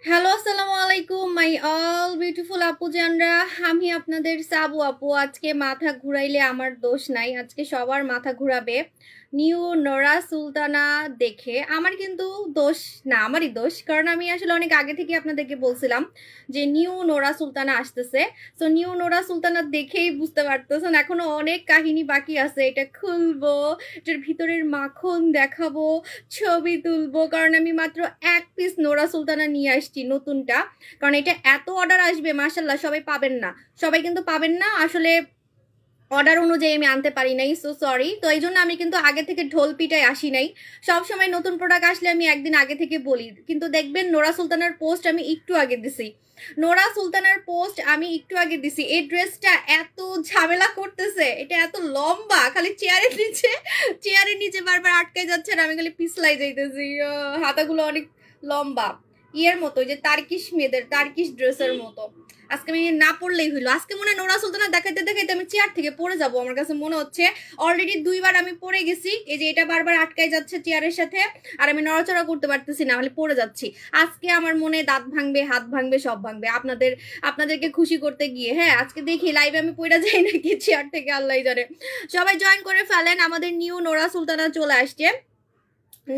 Hello, আসসালামু আলাইকুম my all beautiful আপু জানরা। আমি আপনাদের সাবু আপু। আজকে মাথা ঘুরাইলে আমার দোষ নাই, আজকে সবার মাথা ঘুরাবে নিউ নোরা সুলতানা দেখে। আমার কিন্তু দোষ না, আমারই দোষ, কারণ আমি আসলে অনেক আগে থেকে আপনাদেরকে বলছিলাম যে নিউ নোরা সুলতানা আসতেছে। তো নিউ নোরা সুলতানা দেখেই বুঝতে পারতেছেন এখনো অনেক কাহিনী বাকি আছে। এটা খুলবো, এটার ভিতরের মাখন দেখাবো, ছবি তুলবো, কারণ আমি মাত্র এক পিস নোরা সুলতানা নিয়ে আসছি নতুনটা। কারণ এটা এত অর্ডার আসবে মাশাল্লাহ, সবাই পাবেন না, সবাই কিন্তু পাবেন না আসলে। অর্ডার অনুযায়ী আমি আনতে পারি নাই, সো সরি। তো এই জন্য আমি কিন্তু আগে থেকে ঢোল পিটায় আসি নাই। সব সময় নতুন প্রোডাক্ট আসলে আমি একদিন আগে থেকে বলি, কিন্তু দেখবেন নোরা সুলতানার পোস্ট আমি একটু আগে দিছি। নোরা সুলতানার পোস্ট আমি একটু আগে দিছি। এই ড্রেসটা এত ঝামেলা করতেছে, এটা এত লম্বা, খালি চেয়ারের নিচে বারবার আটকে যাচ্ছে, আর আমি খালি পিছলাই যাইতেছি। হাতাগুলো অনেক লম্বা, ইয়ের মতো, যে তার্কিশ মেয়েদের তার্কিশ ড্রেসের মতো। আজকে আমি না পড়লেই হইলো। আজকে মনে হয় নোরা সুলতানা দেখাইতে দেখাইতে আমি চেয়ার থেকে পড়ে যাব, আমার কাছে মনে হচ্ছে। অলরেডি 2বার আমি পড়ে গেছি, এই যে এটা বারবার আটকাই যাচ্ছে চেয়ারের সাথে, আর আমি নড়াচড়া করতে পারতেছি না, হলে পড়ে যাচ্ছি। আজকে আমার মনে দাঁত ভাঙবে, হাত ভাঙবে, সব ভাঙবে আপনাদেরকে খুশি করতে গিয়ে। হ্যাঁ, আজকে দেখি লাইভে আমি পড়ে যাই নাকি চেয়ার থেকে, আল্লাহ জানে। সবাই জয়েন করে ফেলেন, আমাদের নিউ নোরা সুলতানা চলে আসছে।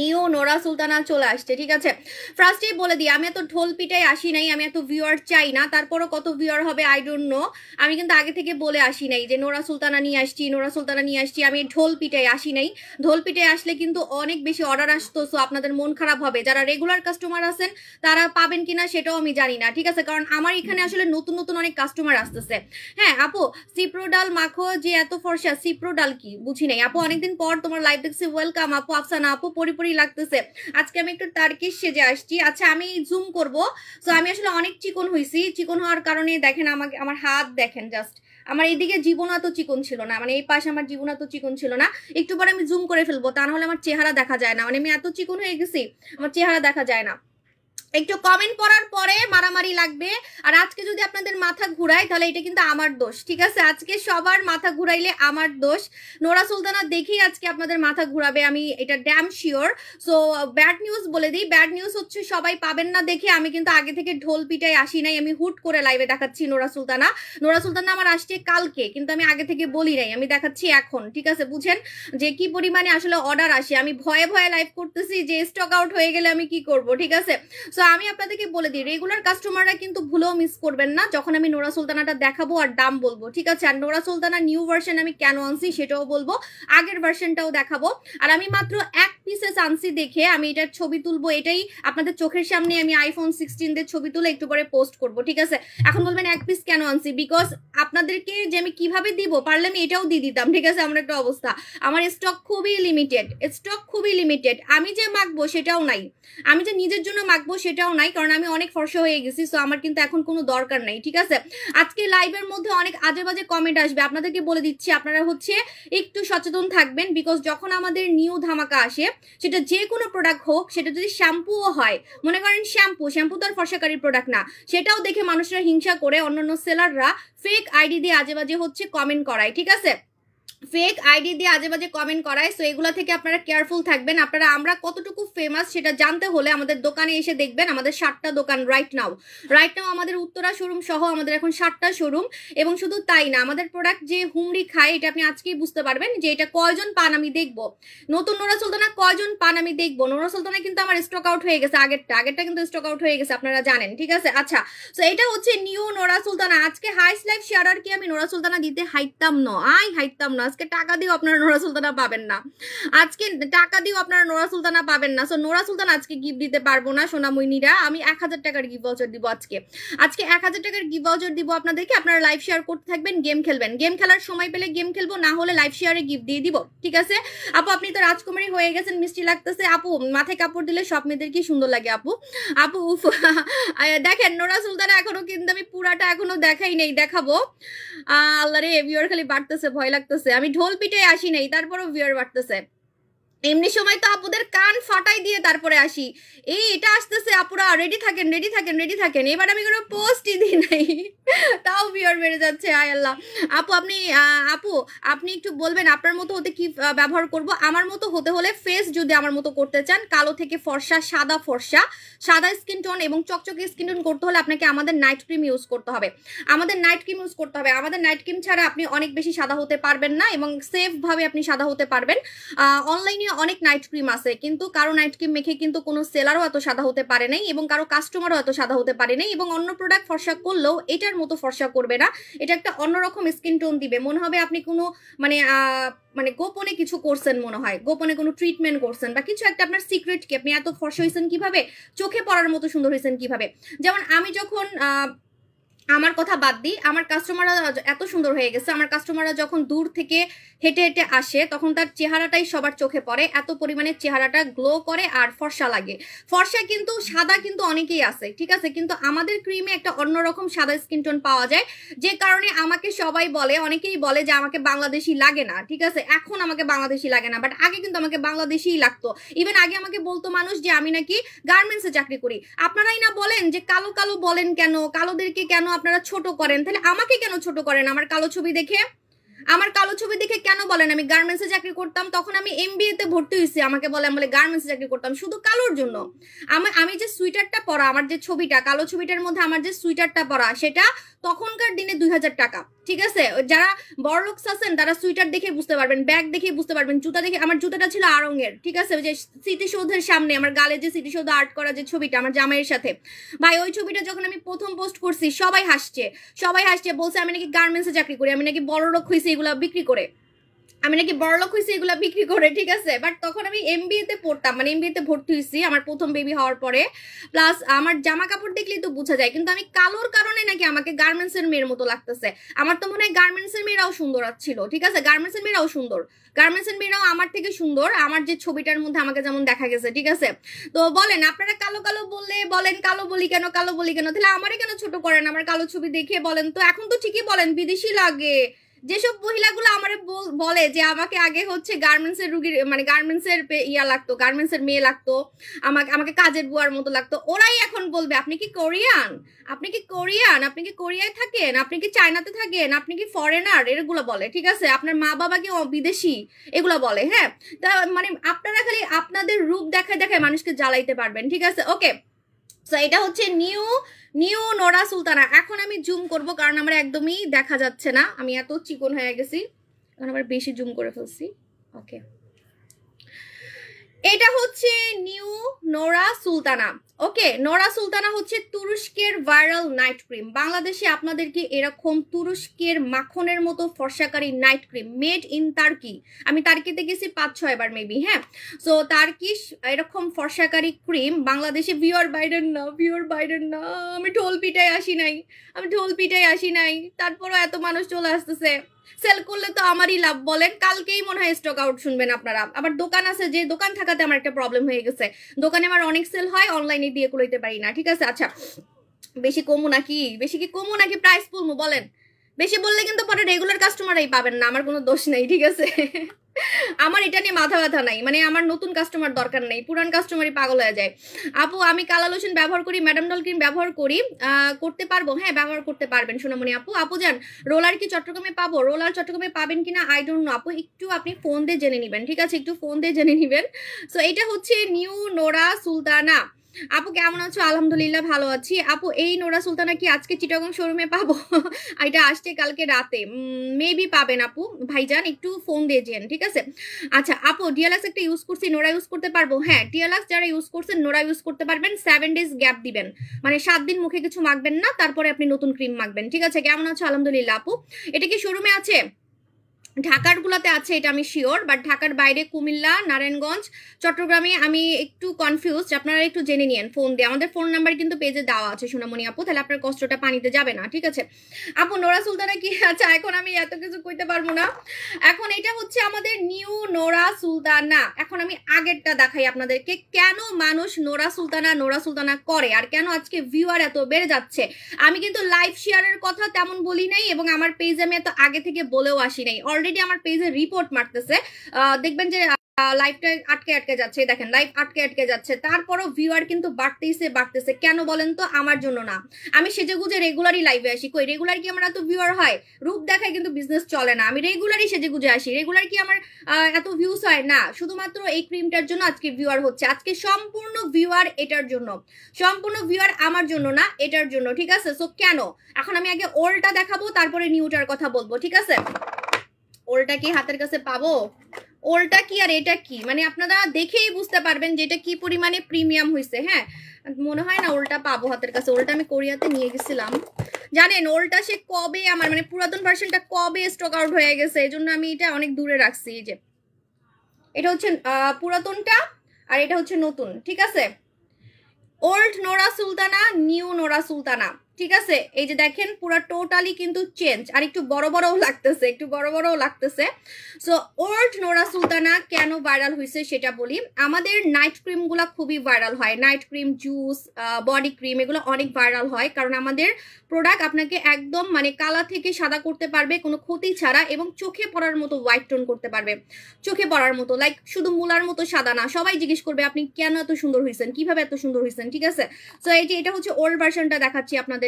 নিউ নোরা সুলতানা চলে আসছে, ঠিক আছে। ফার্স্টেই বলে দিই, আমি এত ঢোল পিটাই আসি নাই, আমি এত ভিউয়ার চাই না। তারপরও কত ভিউয়ার হবে আই ডোন্ট নো। আমি কিন্তু আগে থেকে বলে আসি নাই যে নোরা সুলতানা নিয়ে আসছি, নোরা সুলতানা নিয়ে আসছি। আমি ঢোল পিটাই আসি নাই। ঢোল পিটাই আসলে কিন্তু অনেক বেশি অর্ডার আসতো, সো আপনাদের মন খারাপ হবে। যারা রেগুলার কাস্টমার আছেন তারা পাবেন কিনা সেটাও আমি জানি না, ঠিক আছে। কারণ আমার এখানে আসলে নতুন নতুন অনেক কাস্টমার আসতেছে। হ্যাঁ আপু, সিপ্রোডাল মাখো যে এত ফর্সা, সিপ্রোডাল কি বুঝি নাই আপু। অনেকদিন পর তোমার লাইভ দেখছি, ওয়েলকাম আপু। আফসানা আপু, পরি লাগতেছে। আজকে আমি একটু টার্কিশ সেজে আসছি। আচ্ছা, আমি জুম করব। সো আমি আসলে অনেক চিকন হয়েছি, চিকন হওয়ার কারণে দেখেন আমাকে, আমার হাত দেখেন জাস্ট। আমার এইদিকে জীবন এত চিকন ছিল না, মানে এই পাশে আমার জীবন এত চিকন ছিল না। একটু পরে আমি জুম করে ফেলবো, তা নাহলে আমার চেহারা দেখা যায় না, মানে আমি এত চিকন হয়ে গেছি, আমার চেহারা দেখা যায় না। একটু কমেন্ট পড়ার পরে মারামারি লাগবে। আর আজকে যদি আপনাদের মাথা ঘুরায় তাহলে এটা কিন্তু আমার দোষ, ঠিক আছে। আজকে সবার মাথা ঘুরাইলে আমার দোষ। নোরা সুলতানা দেখেই আজকে আপনাদের মাথা ঘুরাবে, আমি এটা damn sure. So bad news বলে দিই, ব্যাড নিউজ হচ্ছে সবাই পাবেন না দেখে আমি কিন্তু আগে থেকে ঢোল পিটাই আসি নাই। আমি হুট করে লাইভে দেখাচ্ছি নোরা সুলতানা। নোরা সুলতানা আমার আসছে কালকে, কিন্তু আমি আগে থেকে বলি নাই, আমি দেখাচ্ছি এখন, ঠিক আছে। বুঝেন যে কি পরিমাণে আসলে অর্ডার আসে। আমি ভয়ে ভয়ে লাইভ করতেছি যে স্টক আউট হয়ে গেলে আমি কি করব, ঠিক আছে। সো আমি আপনাদেরকে বলে দিই, রেগুলার কাস্টমাররা কিন্তু ভুলেও মিস করবেন না যখন আমি নোরা সুলতানাটা দেখাবো আর দাম বলবো, ঠিক আছে। আর নোরা সুলতানা নিউ ভার্সন আমি কেন আনছি সেটাও বলবো, আগের ভার্সনটাও দেখাবো। আর আমি মাত্র এক পিসেস আনছি দেখে আমি এটার ছবি তুলবো, এটাই আপনাদের চোখের সামনে আমি আইফোন 16 দিয়ে ছবি তুলে একটু পরে পোস্ট করব, ঠিক আছে। এখন বলবেন এক পিস কেন আনছি, বিকজ আপনাদেরকে যে আমি কিভাবে দিব, পারলে আমি এটাও দিয়ে দিতাম, ঠিক আছে। আমার একটা অবস্থা, আমার স্টক খুবই লিমিটেড, স্টক খুবই লিমিটেড। আমি যে মাখবো সেটাও নাই, আমি যে নিজের জন্য মাখবো সেটাও নাই, কারণ আমি অনেক ফর্সা হয়ে গেছি। সো আমার কিন্তু এখন কোনো দরকার নাই, ঠিক আছে। আজকে লাইভের মধ্যে অনেক আজে বাজে কমেন্ট আসবে, আপনাদেরকে বলে দিচ্ছি আপনারা হচ্ছে একটু সচেতন থাকবেন। বিকজ যখন আমাদের নিউ ধামাকা আসে, সেটা যে কোনো প্রোডাক্ট হোক, সেটা যদি শ্যাম্পুও হয়, মনে করেন শ্যাম্পু তো আর ফর্সাকারীর প্রোডাক্ট না, সেটাও দেখে মানুষরা হিংসা করে, অন্যান্য সেলাররা ফেক আইডি দিয়ে আজে বাজে হচ্ছে কমেন্ট করায়, ঠিক আছে। ফেক আইডি দিয়ে আজে বাজে কমেন্ট করায়। সো এগুলো থেকে আপনারা কেয়ারফুল থাকবেন। আপনারা আমরা কতটুকু ফেমাস সেটা জানতে হলে আমাদের দোকানে এসে দেখবেন। আমাদের 7টা দোকান রাইট নাও আমাদের উত্তরা শোরুম সহ আমাদের এখন 7টা শোরুম। এবং শুধু তাই না, আমাদের প্রোডাক্ট যে হুমড়ি খায় এটা আপনি আজকেই বুঝতে পারবেন যে এটা কয়জন পান আমি দেখবো। নতুন নোরা সুলতানা কয়জন পান আমি দেখবো। নোরা সুলতানা কিন্তু আমার স্টক আউট হয়ে গেছে, আগেরটা কিন্তু স্টক আউট হয়ে গেছে, আপনারা জানেন, ঠিক আছে। আচ্ছা, সো এটা হচ্ছে নিউ নোরা সুলতানা। আজকে হাইস লাইফ শেয়ার কি আমি নোরা সুলতানা দিতে হাইতাম না, হাইতাম না। আজকে টাকা দিও আপনারা নোরা সুলতানা পাবেন না, আজকে টাকা দিও আপনারা নোরা সুলতানা পাবেন না। সো নোরা সুলতানা আজকে গিফট দিতে পারবো না সোনাময়িনীরা। আমি 1000 টাকার গিফট ভাউচার দিব আজকে 1000 টাকার গিফট ভাউচার দিব আপনাদেরকে। আপনারা লাইভ শেয়ার করতে থাকবেন, গেম খেলবেন, গেম খেলার সময় পেলে গেম খেলবো, না হলে লাইভ শেয়ারে গিফট দিয়ে দিব, ঠিক আছে। আপু আপনি তো রাজকুমারী হয়ে গেছেন, মিষ্টি লাগতেছে। আপু মাথায় কাপড় দিলে সব মেয়েদের কি সুন্দর লাগে আপু। আপু দেখেন নোরা সুলতানা এখনো কিন্তু আমি পুরাটা এখনো দেখাই নেই, দেখাবো। আল্লাহ রে, ভিউয়ার খালি বাড়তেছে, ভয় লাগতেছে। আমি ঢোল পিটাই আসি নাই, তারপরও ভিউয়ার বাড়তেছে। এমনি সময় তো আপুদের কান ফাটাই দিয়ে তারপরে আসি, এই এটা আসতেছে আপুরা রেডি থাকেন রেডি থাকেন রেডি থাকেন। এবার আমি কোনো পোস্টই দিই নাই, তাও ভিউয়ার বেড়ে যাচ্ছে, আয় আল্লাহ। আপু আপনি আপু আপনি একটু বলবেন আপনার মতো হতে কি ব্যবহার করব? আমার মতো হতে হলে ফেস যদি আমার মতো করতে চান, কালো থেকে ফর্সা, সাদা স্কিন টোন এবং চকচকে স্কিন টোন করতে হলে আপনাকে আমাদের নাইট ক্রিম ইউজ করতে হবে। আমাদের নাইট ক্রিম ইউজ করতে হবে। আমাদের নাইট ক্রিম ছাড়া আপনি অনেক বেশি সাদা হতে পারবেন না এবং সেফ ভাবে আপনি সাদা হতে পারবেন। অনলাইনে অনেক নাইট ক্রিম আছে, কিন্তু কারো নাইট ক্রিম মেখে কিন্তু কোনো সেলারও এত সাদা হতে পারে নাই এবং কারো কাস্টমারও এত সাদা হতে পারে নাই, এবং অন্য প্রোডাক্ট ফর্সা করলেও এটার মতো ফর্সা করবে না। এটা একটা অন্যরকম স্কিন টোন দিবে, মনে হবে আপনি কোনো মানে মানে গোপনে কিছু করছেন, মনে হয় গোপনে কোনো ট্রিটমেন্ট করছেন বা কিছু একটা, আপনার সিক্রেট কি, আপনি এত ফর্সা হয়েছেন কিভাবে, চোখে পড়ার মতো সুন্দর হয়েছেন কিভাবে। যেমন আমি যখন আমার কথা বাদ দিই, আমার কাস্টমাররা এত সুন্দর হয়ে গেছে, আমার কাস্টমাররা যখন দূর থেকে হেঁটে হেঁটে আসে তখন তার চেহারাটাই সবার চোখে পড়ে, এত পরিমাণে চেহারাটা গ্লো করে আর ফর্সা লাগে। ফর্সা কিন্তু সাদা কিন্তু অনেকেই আছে, ঠিক আছে, কিন্তু আমাদের ক্রিমে একটা অন্যরকম সাদা স্কিন টোন পাওয়া যায়, যে কারণে আমাকে সবাই বলে, অনেকেই বলে যে আমাকে বাংলাদেশি লাগে না, ঠিক আছে, এখন আমাকে বাংলাদেশি লাগে না, বাট আগে কিন্তু আমাকে বাংলাদেশিই লাগতো। ইভেন আগে আমাকে বলতো মানুষ যে আমি নাকি গার্মেন্টসে চাকরি করি। আপনারাই না বলেন যে কালো কালো বলেন কেন, কালোদেরকে কেন আপনারা ছোট করেন, তাহলে আমাকে কেন ছোট করেন আমার কালো ছবি দেখে? আমার কালো ছবি দেখে কেন বলেন আমি গার্মেন্টসে চাকরি করতাম? তখন আমি এমবিএ তে ভর্তি হয়েছি, আমাকে বলে আমি গার্মেন্টসে চাকরি করতাম শুধু কালোর জন্য। আমি যে সুইটারটা পরা, আমার যে ছবিটা, কালো ছবিটার মধ্যে আমার যে সুইটারটা পরা, সেটা তখনকার দিনে 2000 টাকা, ঠিক আছে। যারা বড় লোক আছেন তারা সুইটার দেখে বুঝতে পারবেন, ব্যাগ দেখে বুঝতে পারবেন, জুতা দেখে। আমার জুতাটা ছিল আড়ঙের, ঠিক আছে, ওই যে স্মৃতিসৌধের সামনে আমার গালে যে স্মৃতিসৌধ আর্ট করা যে ছবিটা আমার জামাইয়ের সাথে, ভাই ওই ছবিটা যখন আমি প্রথম পোস্ট করছি সবাই হাসছে, বলছে আমি নাকি গার্মেন্টসে চাকরি করি, আমি নাকি বড় লোক হয়েছি এগুলো বিক্রি করে, আমি নাকি বড়লোক হয়েছি এগুলা বিক্রি করে, ঠিক আছে। বাট তখন আমি এমবিএ তে পড়তাম, মানে এমবিএ তে ভর্তি হয়েছি আমার প্রথম বেবি হওয়ার পরে। প্লাস আমার জামা কাপড় দেখলেই তো বোঝা যায়, কিন্তু আমি কালোর কারণে নাকি আমাকে গার্মেন্টস এর মেয়ের মতো লাগতেছে। আমার তো মনে হয় গার্মেন্টস এর মেয়েরাও সুন্দর ছিল, ঠিক আছে, গার্মেন্টস এর মেয়েরাও সুন্দর, গার্মেন্টস এর মেয়েরাও আমার থেকে সুন্দর, আমার যে ছবিটার মধ্যে আমাকে যেমন দেখা গেছে, ঠিক আছে। তো বলেন আপনারা কালো কালো বললে বলেন কালো বলি কেন, কালো বলি কেন, তাহলে আমারে কেন ছোট করেন আমার কালো ছবি দেখে? বলেন তো, এখন তো ঠিকই বলেন বিদেশি লাগে। যেসব মহিলাগুলো আমারে বলে যে আমাকে আগে হচ্ছে গার্মেন্টস এর রুগীর, মানে গার্মেন্টস এর ইয়া লাগতো, গার্মেন্টস এর মেয়ে লাগতো, আমাকে কাজের বুয়ার মতো লাগতো, ওরাই এখন বলবে আপনি কি কোরিয়ান, আপনি কি কোরিয়ান, আপনি কি কোরিয়ায় থাকেন, আপনি কি চায়নাতে থাকেন, আপনি কি ফরেনার, এগুলো বলে, ঠিক আছে, আপনার মা বাবা কি বিদেশি, এগুলো বলে। হ্যাঁ, তা মানে আপনারা খালি আপনাদের রূপ দেখায় দেখায় মানুষকে জ্বালাইতে পারবেন, ঠিক আছে। ওকে, সো এটা হচ্ছে নিউ নোরা সুলতানা। এখন আমি জুম করব কারণ আমার একদমই দেখা যাচ্ছে না, আমি এত চিকন হয়ে গেছি, এখন আবার বেশি জুম করে ফেলছি। ওকে, এটা হচ্ছে নিউ নোরা সুলতানা। ওকে, নোরা সুলতানা হচ্ছে তুরস্কের ভাইরাল নাইট ক্রিম। বাংলাদেশে আপনাদেরকে এরকম তুরস্কের মাখনের মতো ফর্সাকারী night cream made in Turkey, আমি টার্কিতে গেছি 5-6 বার মেবি, হ্যাঁ, সো টার্কিশ এরকম ফর্সাকারী ক্রিম বাংলাদেশে ভিউয়ার বাইডেন না, আমি ঢোল পিটাই আসি নাই, তারপরও এত মানুষ চলে আসতেছে। সেল করলে তো আমারই লাভ, বলেন, কালকেই মনে হয় স্টক আউট শুনবেন আপনারা। আবার দোকান আছে, যে দোকান থাকাতে আমার একটা প্রবলেম হয়ে গেছে, দোকানে আমার অনেক সেল হয়, অনলাইনে দিয়ে কুলাইতে পারি না, ঠিক আছে। আচ্ছা, বেশি কি কমু নাকি প্রাইস বলবো বলেন? বেশি বললে কিন্তু পরে রেগুলার কাস্টমারই পাবেন না, আমার কোনো দোষ নেই, ঠিক আছে। আমার এটা নিয়ে মাথা ব্যথা নাই, মানে আমার নতুন কাস্টমার দরকার নেই, পুরান কাস্টমারই পাগল হয়ে যায়। আপু আমি কালা লোশন ব্যবহার করি, ম্যাডাম ডল ক্রিম ব্যবহার করি, করতে পারবো? হ্যাঁ, ব্যবহার করতে পারবেন সোনামণি আপু যান। রোলার কি চট্টগ্রামে পাবো? রোলার চট্টগ্রামে পাবেন কিনা আই ডোন্ট নো আপু, একটু আপনি ফোন দিয়ে জেনে নিবেন, ঠিক আছে, একটু ফোন দিয়ে জেনে নিবেন। সো এটা হচ্ছে নিউ নোরা সুলতানা। আপু কেমন আছো? আলহামদুলিল্লাহ ভালো আছি। আপু এই নোরা সুলতানা কি আজকে চিটাগং শোরুমে পাবো? এটা আসছে কালকে রাতে, মেবি পাবেন আপু ভাইজান, একটু ফোন দিয়ে যেন, ঠিক আছে। আচ্ছা আপু, ডিএলএক্স একটা ইউজ করছি, নোরা ইউজ করতে পারবো? হ্যাঁ, ডিএলএক্স যারা ইউজ করছেন নোরা ইউজ করতে পারবেন, 7 ডেজ গ্যাপ দিবেন, মানে 7 দিন মুখে কিছু মাখবেন না, তারপরে আপনি নতুন ক্রিম মাখবেন, ঠিক আছে। কেমন আছো? আলহামদুলিল্লাহ আপু। এটা কি শোরুমে আছে? ঢাকার গুলাতে আছে, এটা আমি শিওর, বাট ঢাকার বাইরে কুমিল্লা, নারায়ণগঞ্জ, চট্টগ্রামে আমি একটু কনফিউজ, আপনারা একটু জেনে নিন ফোন দিয়ে। আমাদের ফোন নাম্বার কিন্তু পেজে দেওয়া আছে সোনামণি আপু, তাহলে আপনার কষ্টটা পানিতে যাবে না, ঠিক আছে। আপু নোরা সুলতানা কি? আচ্ছা, এখন আমি এত কিছু কইতে পারবো না। এখন এটা হচ্ছে আমাদের নিউ নোরা সুলতানা। এখন আমি আগেরটা দেখাই আপনাদেরকে, কেন মানুষ নোরা সুলতানা করে আর কেন আজকে ভিউয়ার এত বেড়ে যাচ্ছে। আমি কিন্তু লাইভ শেয়ারের কথা তেমন বলি নাই এবং আমার পেজে আমি এত আগে থেকে বলেও আসি নাই, অলরেডি আমার পেজে রিপোর্ট মারতেছে, দেখবেন যে লাইভটা আটকে আটকে যাচ্ছে, দেখেন লাইভ আটকে আটকে যাচ্ছে, তারপরও ভিউয়ার কিন্তু বাড়তেছে। কেন বলেন তো? আমার জন্য না। আমি সেজেগুজে রেগুলারই লাইভে আসি, কই রেগুলার কি আমার এত ভিউয়ার হয়? রূপ দেখায় কিন্তু বিজনেস চলে না, আমি রেগুলারই সেজেগুজে আসি, রেগুলার কি আমার এত ভিউজ হয় না? শুধুমাত্র এই ক্রিমটার জন্য আজকে ভিউয়ার হচ্ছে, আজকে সম্পূর্ণ ভিউয়ার এটার জন্য, সম্পূর্ণ ভিউয়ার আমার জন্য না, এটার জন্য, ঠিক আছে? সো কেন? এখন আমি আগে ওল্ডটা দেখাবো, তারপরে নিউটার কথা বলবো, ঠিক আছে? ওল্ডটা কি হাতের কাছে পাবো? ওলটা কি আর এটা কি, মানে আপনারা দেখেই বুঝতে পারবেন যে এটা কি পরিমাণে প্রিমিয়াম হয়েছে। হ্যাঁ, মনে হয় না ওলটা পাবো হাতের কাছে। ওলটা আমি কোরিয়াতে নিয়ে গেছিলাম, জানেন ওলটা সে কবে আমার মানে পুরাতন ভার্সনটা কবে স্টক আউট হয়ে গেছে, এই জন্য আমি এটা অনেক দূরে রাখছি। এই যে এটা হচ্ছে পুরাতনটা আর এটা হচ্ছে নতুন, ঠিক আছে? Old Nora Sultana, new Nora Sultana, ঠিক আছে? এই যে দেখেন পুরো টোটালি কিন্তু চেঞ্জ, আর একটু বড় বড়ও লাগতেছে, একটু বড় বড়ও লাগতেছে। সো ওল্ড নোরা সুলতানা কেন ভাইরাল হয়েছে সেটা বলি। আমাদের নাইট ক্রিম গুলা খুবই ভাইরাল হয়, night cream, juice, body cream, এগুলো অনেক ভাইরাল হয়, কারণ আমাদের প্রোডাক্ট আপনাকে একদম মানে কালা থেকে সাদা করতে পারবে কোনো ক্ষতি ছাড়া, এবং চোখে পড়ার মতো হোয়াইট টোন করতে পারবে, চোখে পড়ার মতো, লাইক শুধু মুলার মতো সাদা না। সবাই জিজ্ঞেস করবে আপনি কেন এত সুন্দর হয়েছেন, কিভাবে এত সুন্দর হয়েছেন, ঠিক আছে? সো এই যে এটা হচ্ছে ওল্ড ভার্সনটা দেখাচ্ছি আপনাদেরকে,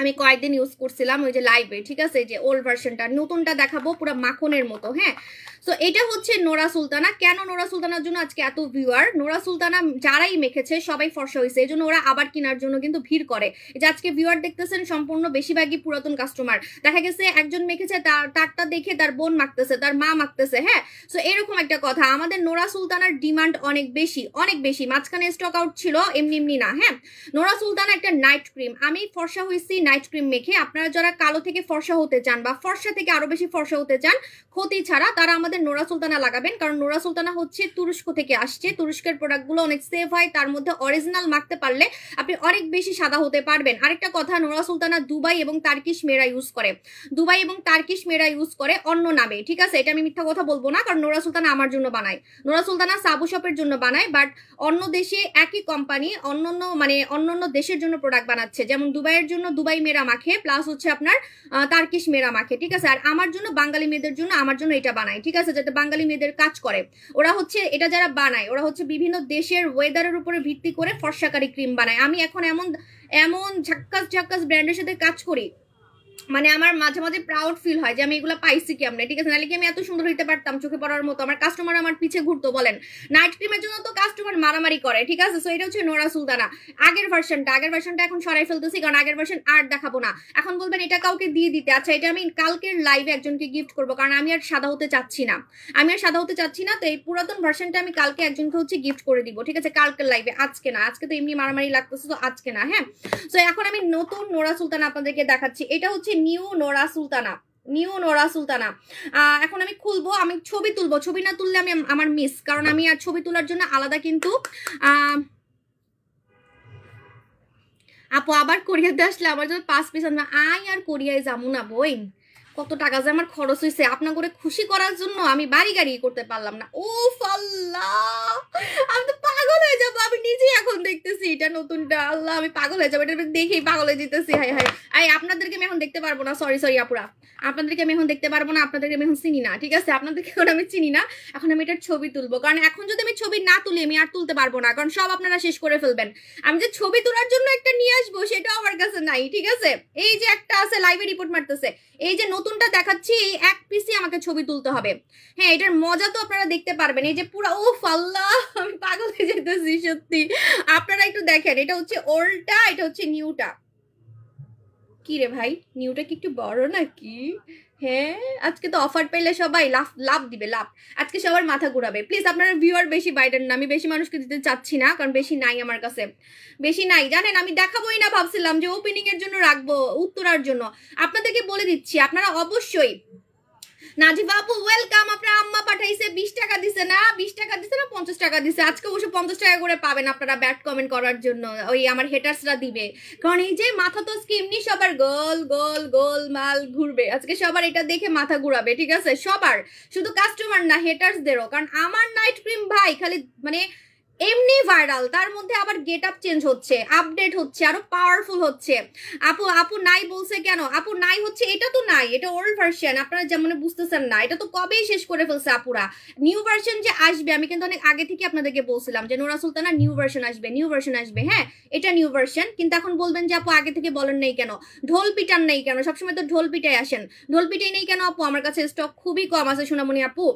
আমি কয়েকদিন ইউজ করছিলাম ওই যে লাইভে, ঠিক আছে? যে ওল্ড ভার্সনটা, নতুনটা দেখাবো পুরো মাখনের মতো। হ্যাঁ, সো এটা হচ্ছে নোরা সুলতানা। কেন নোরা সুলতানার জন্য আজকে এত ভিউয়ার? নোরা সুলতানা যারাই মেখেছে সবাই ফর্সা হয়েছে, এই জন্য ওরা আবার কেনার জন্য কিন্তু ভিড় করে। যে আজকে ভিউয়ার দেখতেছেন সম্পূর্ণ বেশিরভাগই পুরাতন কাস্টমার, দেখা গেছে একজন মেখেছে, তারটা দেখে তার বোন মাখতেছে, তার মা মাখতেছে। হ্যাঁ, সো এরকম একটা কথা, আমাদের নোরা সুলতানার ডিমান্ড অনেক বেশি, অনেক বেশি। মাঝখানে স্টক আউট ছিল, এমনি এমনি না। হ্যাঁ, নোরা সুলতানা একটা নাইট ক্রিম, আমি ফর্সা হয়েছি নাইট ক্রিম মেখে। আপনারা যারা কালো থেকে ফর্সা হতে চান বা ফর্সা থেকে আরো বেশি ফর্সা হতে চান ক্ষতি ছাড়া, তারা আমাদের নোরা সুলতানা লাগাবেন, কারণ নোরা সুলতানা হচ্ছে তুরস্ক থেকে আসছে, তুরস্কের প্রোডাক্টগুলো অনেক সেফ হয়, তার মধ্যে অরিজিনাল মাখতে পারলে আপনি অনেক বেশি সাদা হতে পারবেন। আরেকটা কথা, নোরা সুলতানা দুবাই এবং তার্কিশ মেয়েরা ইউজ করে, দুবাই এবং তার্কিশ মেয়েরা ইউজ করে অন্য নামে, ঠিক আছে? এটা আমি মিথ্যা কথা বলবো না, কারণ নোরা সুলতানা আমার জন্য বানায়, নোরা সুলতানা সাবু শপের জন্য বানায়, বাট অন্য দেশে একই কোম্পানি অন্য দেশের জন্য প্রোডাক্ট বানাচ্ছে, যেমন দুবাইয়ের জন্য দুবাই মেয়েরা মাখে, প্লাস হচ্ছে আপনার তার্কিশ মেয়েরা মাখে, ঠিক আছে? আর আমার জন্য বাঙালি মেয়েদের জন্য আমার জন্য এটা বানায়, ঠিক আছে? যাতে বাঙালি মেয়েদের কাজ করে, ওরা হচ্ছে এটা যারা বানায় ওরা হচ্ছে বিভিন্ন দেশের ওয়েদারের উপরে ভিত্তি করে ফর্সাকারী ক্রিম বানায়। আমি এখন এমন এমন ঝাক্কাস ঝাক্কাস ব্র্যান্ডের সাথে কাজ করি, মানে আমার মাঝে মাঝে প্রাউড ফিল হয় যে আমি এগুলো পাইছি কি আমরা, ঠিক আছে? নাহলে কি আমি এত সুন্দর হইতে পারতাম চোখে পড়ার মতো? আমার কাস্টমার আমার পিছে ঘুরতো বলেন, নাইট ক্রিমের জন্য তো কাস্টমার মারামারি করে, ঠিক আছে? সো এটা হচ্ছে নোরা সুলতানা আগের ভার্সনটা এখন সরাই ফেলতেছি, কারণ আগের ভার্সন আর দেখাবো না। এখন বলবেন এটা কাউকে দিয়ে দিতে, আচ্ছা এটা আমি কালকের লাইভে একজনকে গিফট করবো, কারণ আমি আর সাদা হতে চাচ্ছি না, তো এই পুরাতন ভার্সনটা আমি কালকে একজনকে হচ্ছে গিফট করে দিব, ঠিক আছে? কালকের লাইভে, আজকে না, আজকে তো এমনি মারামারি লাগতেছে, তো আজকে না। হ্যাঁ, সো এখন আমি নতুন নোরা সুলতানা আপনাদেরকে দেখাচ্ছি, এটা হচ্ছে নিউ নোরা সুলতানা। এখন আমি খুলবো, আমি ছবি তুলবো, ছবি না তুললে আমি আমার মিস, কারণ আমি আর ছবি তোলার জন্য আলাদা কিন্তু আপু আবার কোরিয়াতে আসলে আমার জন্য 5 পিস আনবা। আর কোরিয়ায় যাবো না বই, কত টাকা যে আমার খরচ হয়েছে আপনার করে খুশি করার জন্য, আমি বাড়ি গাড়ি করতে পারলাম না। ও আল্লাহ, আমি তো পাগল হয়ে যাবো, আমি নিজেই এখন দেখতেছি এটা নতুনটা, আল্লাহ আমি পাগল হয়ে যাবো, এটা দেখেই পাগল হয়ে যেতেছি। হাই হাই, আপনাদেরকে আমি এখন দেখতে পারবো না, সরি আপুরা, আপনাদেরকে আমি এখন দেখতে পারবো না, আপনাদেরকে আমি এখন চিনি না, ঠিক আছে? আপনাদেরকে এখন আমি চিনি না, এখন আমি এটার ছবি তুলবো, কারণ এখন যদি আমি ছবি না তুলি আমি আর তুলতে পারবো না, কারণ সব আপনারা শেষ করে ফেলবেন। আমি যে ছবি তোলার জন্য একটা নিয়ে আসবো সেটাও আমার কাছে নাই, ঠিক আছে? এই যে একটা আছে লাইভে রিপোর্ট মারতেছে, এই যে নতুনটা দেখাচ্ছি, এই এক পিসি আমাকে ছবি তুলতে হবে। হ্যাঁ, এটার মজা তো আপনারা দেখতে পারবেন, এই যে পুরো আল্লাহ আমি পাগল হয়ে যেতেছি সত্যি। আপনারা একটু দেখেন, এটা হচ্ছে ওল্ডটা, এটা হচ্ছে নিউটা। কি রে ভাই, নিউটা কি একটু বড় নাকি? হ্যাঁ, আজকে তো অফার পেলে সবাই লাভ দিবে, লাভ। আজকে সবার মাথা ঘুরাবে। প্লিজ আপনারা ভিউয়ার বেশি বাইরেন না, আমি বেশি মানুষকে দিতে চাচ্ছি না, কারণ বেশি নাই আমার কাছে, বেশি নাই, জানেন? আমি দেখাবোই না, ভাবছিলাম যে ওপেনিং এর জন্য রাখবো, উত্তরার জন্য। আপনাদেরকে বলে দিচ্ছি, আপনারা অবশ্যই নাজিবা আপু ওয়েলকাম, আপনার আম্মা পাঠাইছে 20 টাকা দিছে না, 20 টাকা দিছে না 50 টাকা দিছে, আজকে অবশ্য 50 টাকা করে পাবেন আপনারা ব্যাড কমেন্ট করার জন্য, ওই আমার হেটার্সরা দিবে, কারণ এই যে মাথা তো আজকে এমনি সবার গোল গোল গোল মাল ঘুরবে, আজকে সবার এটা দেখে মাথা ঘুরাবে, ঠিক আছে? সবার, শুধু কাস্টমার না হেটার্সদেরও, কারণ আমার নাইট ক্রিম ভাই খালি মানে এমনি ভাইরাল, তার মধ্যে আবার গেট আপ চেঞ্জ হচ্ছে, আপডেট হচ্ছে, আরো পাওয়ারফুল হচ্ছে। আপু আপু নাই বলছে কেন? আপু নাই হচ্ছে, এটা তো নাই, এটা ওল্ড ভার্সন, আপনারা যেমন বুঝতেছেন না, এটা তো কবেই শেষ করে ফেলছে আপুরা। নিউ ভার্সন যে আসবে, আমি কিন্তু অনেক আগে থেকে আপনাদেরকে বলছিলাম যে নোরা সুলতানা নিউ ভার্সন আসবে, নিউ ভার্সন আসবে। হ্যাঁ, এটা নিউ ভার্সন, কিন্তু এখন বলবেন যে আপু আগে থেকে বলেন নাই কেন, ঢোল পিটান নেই কেন? সবসময় তো ঢোল পিটাই আসেন, ঢোল পিটাই নেই কেন আপু? আমার কাছে স্টক খুবই কম আছে সোনামণি আপু,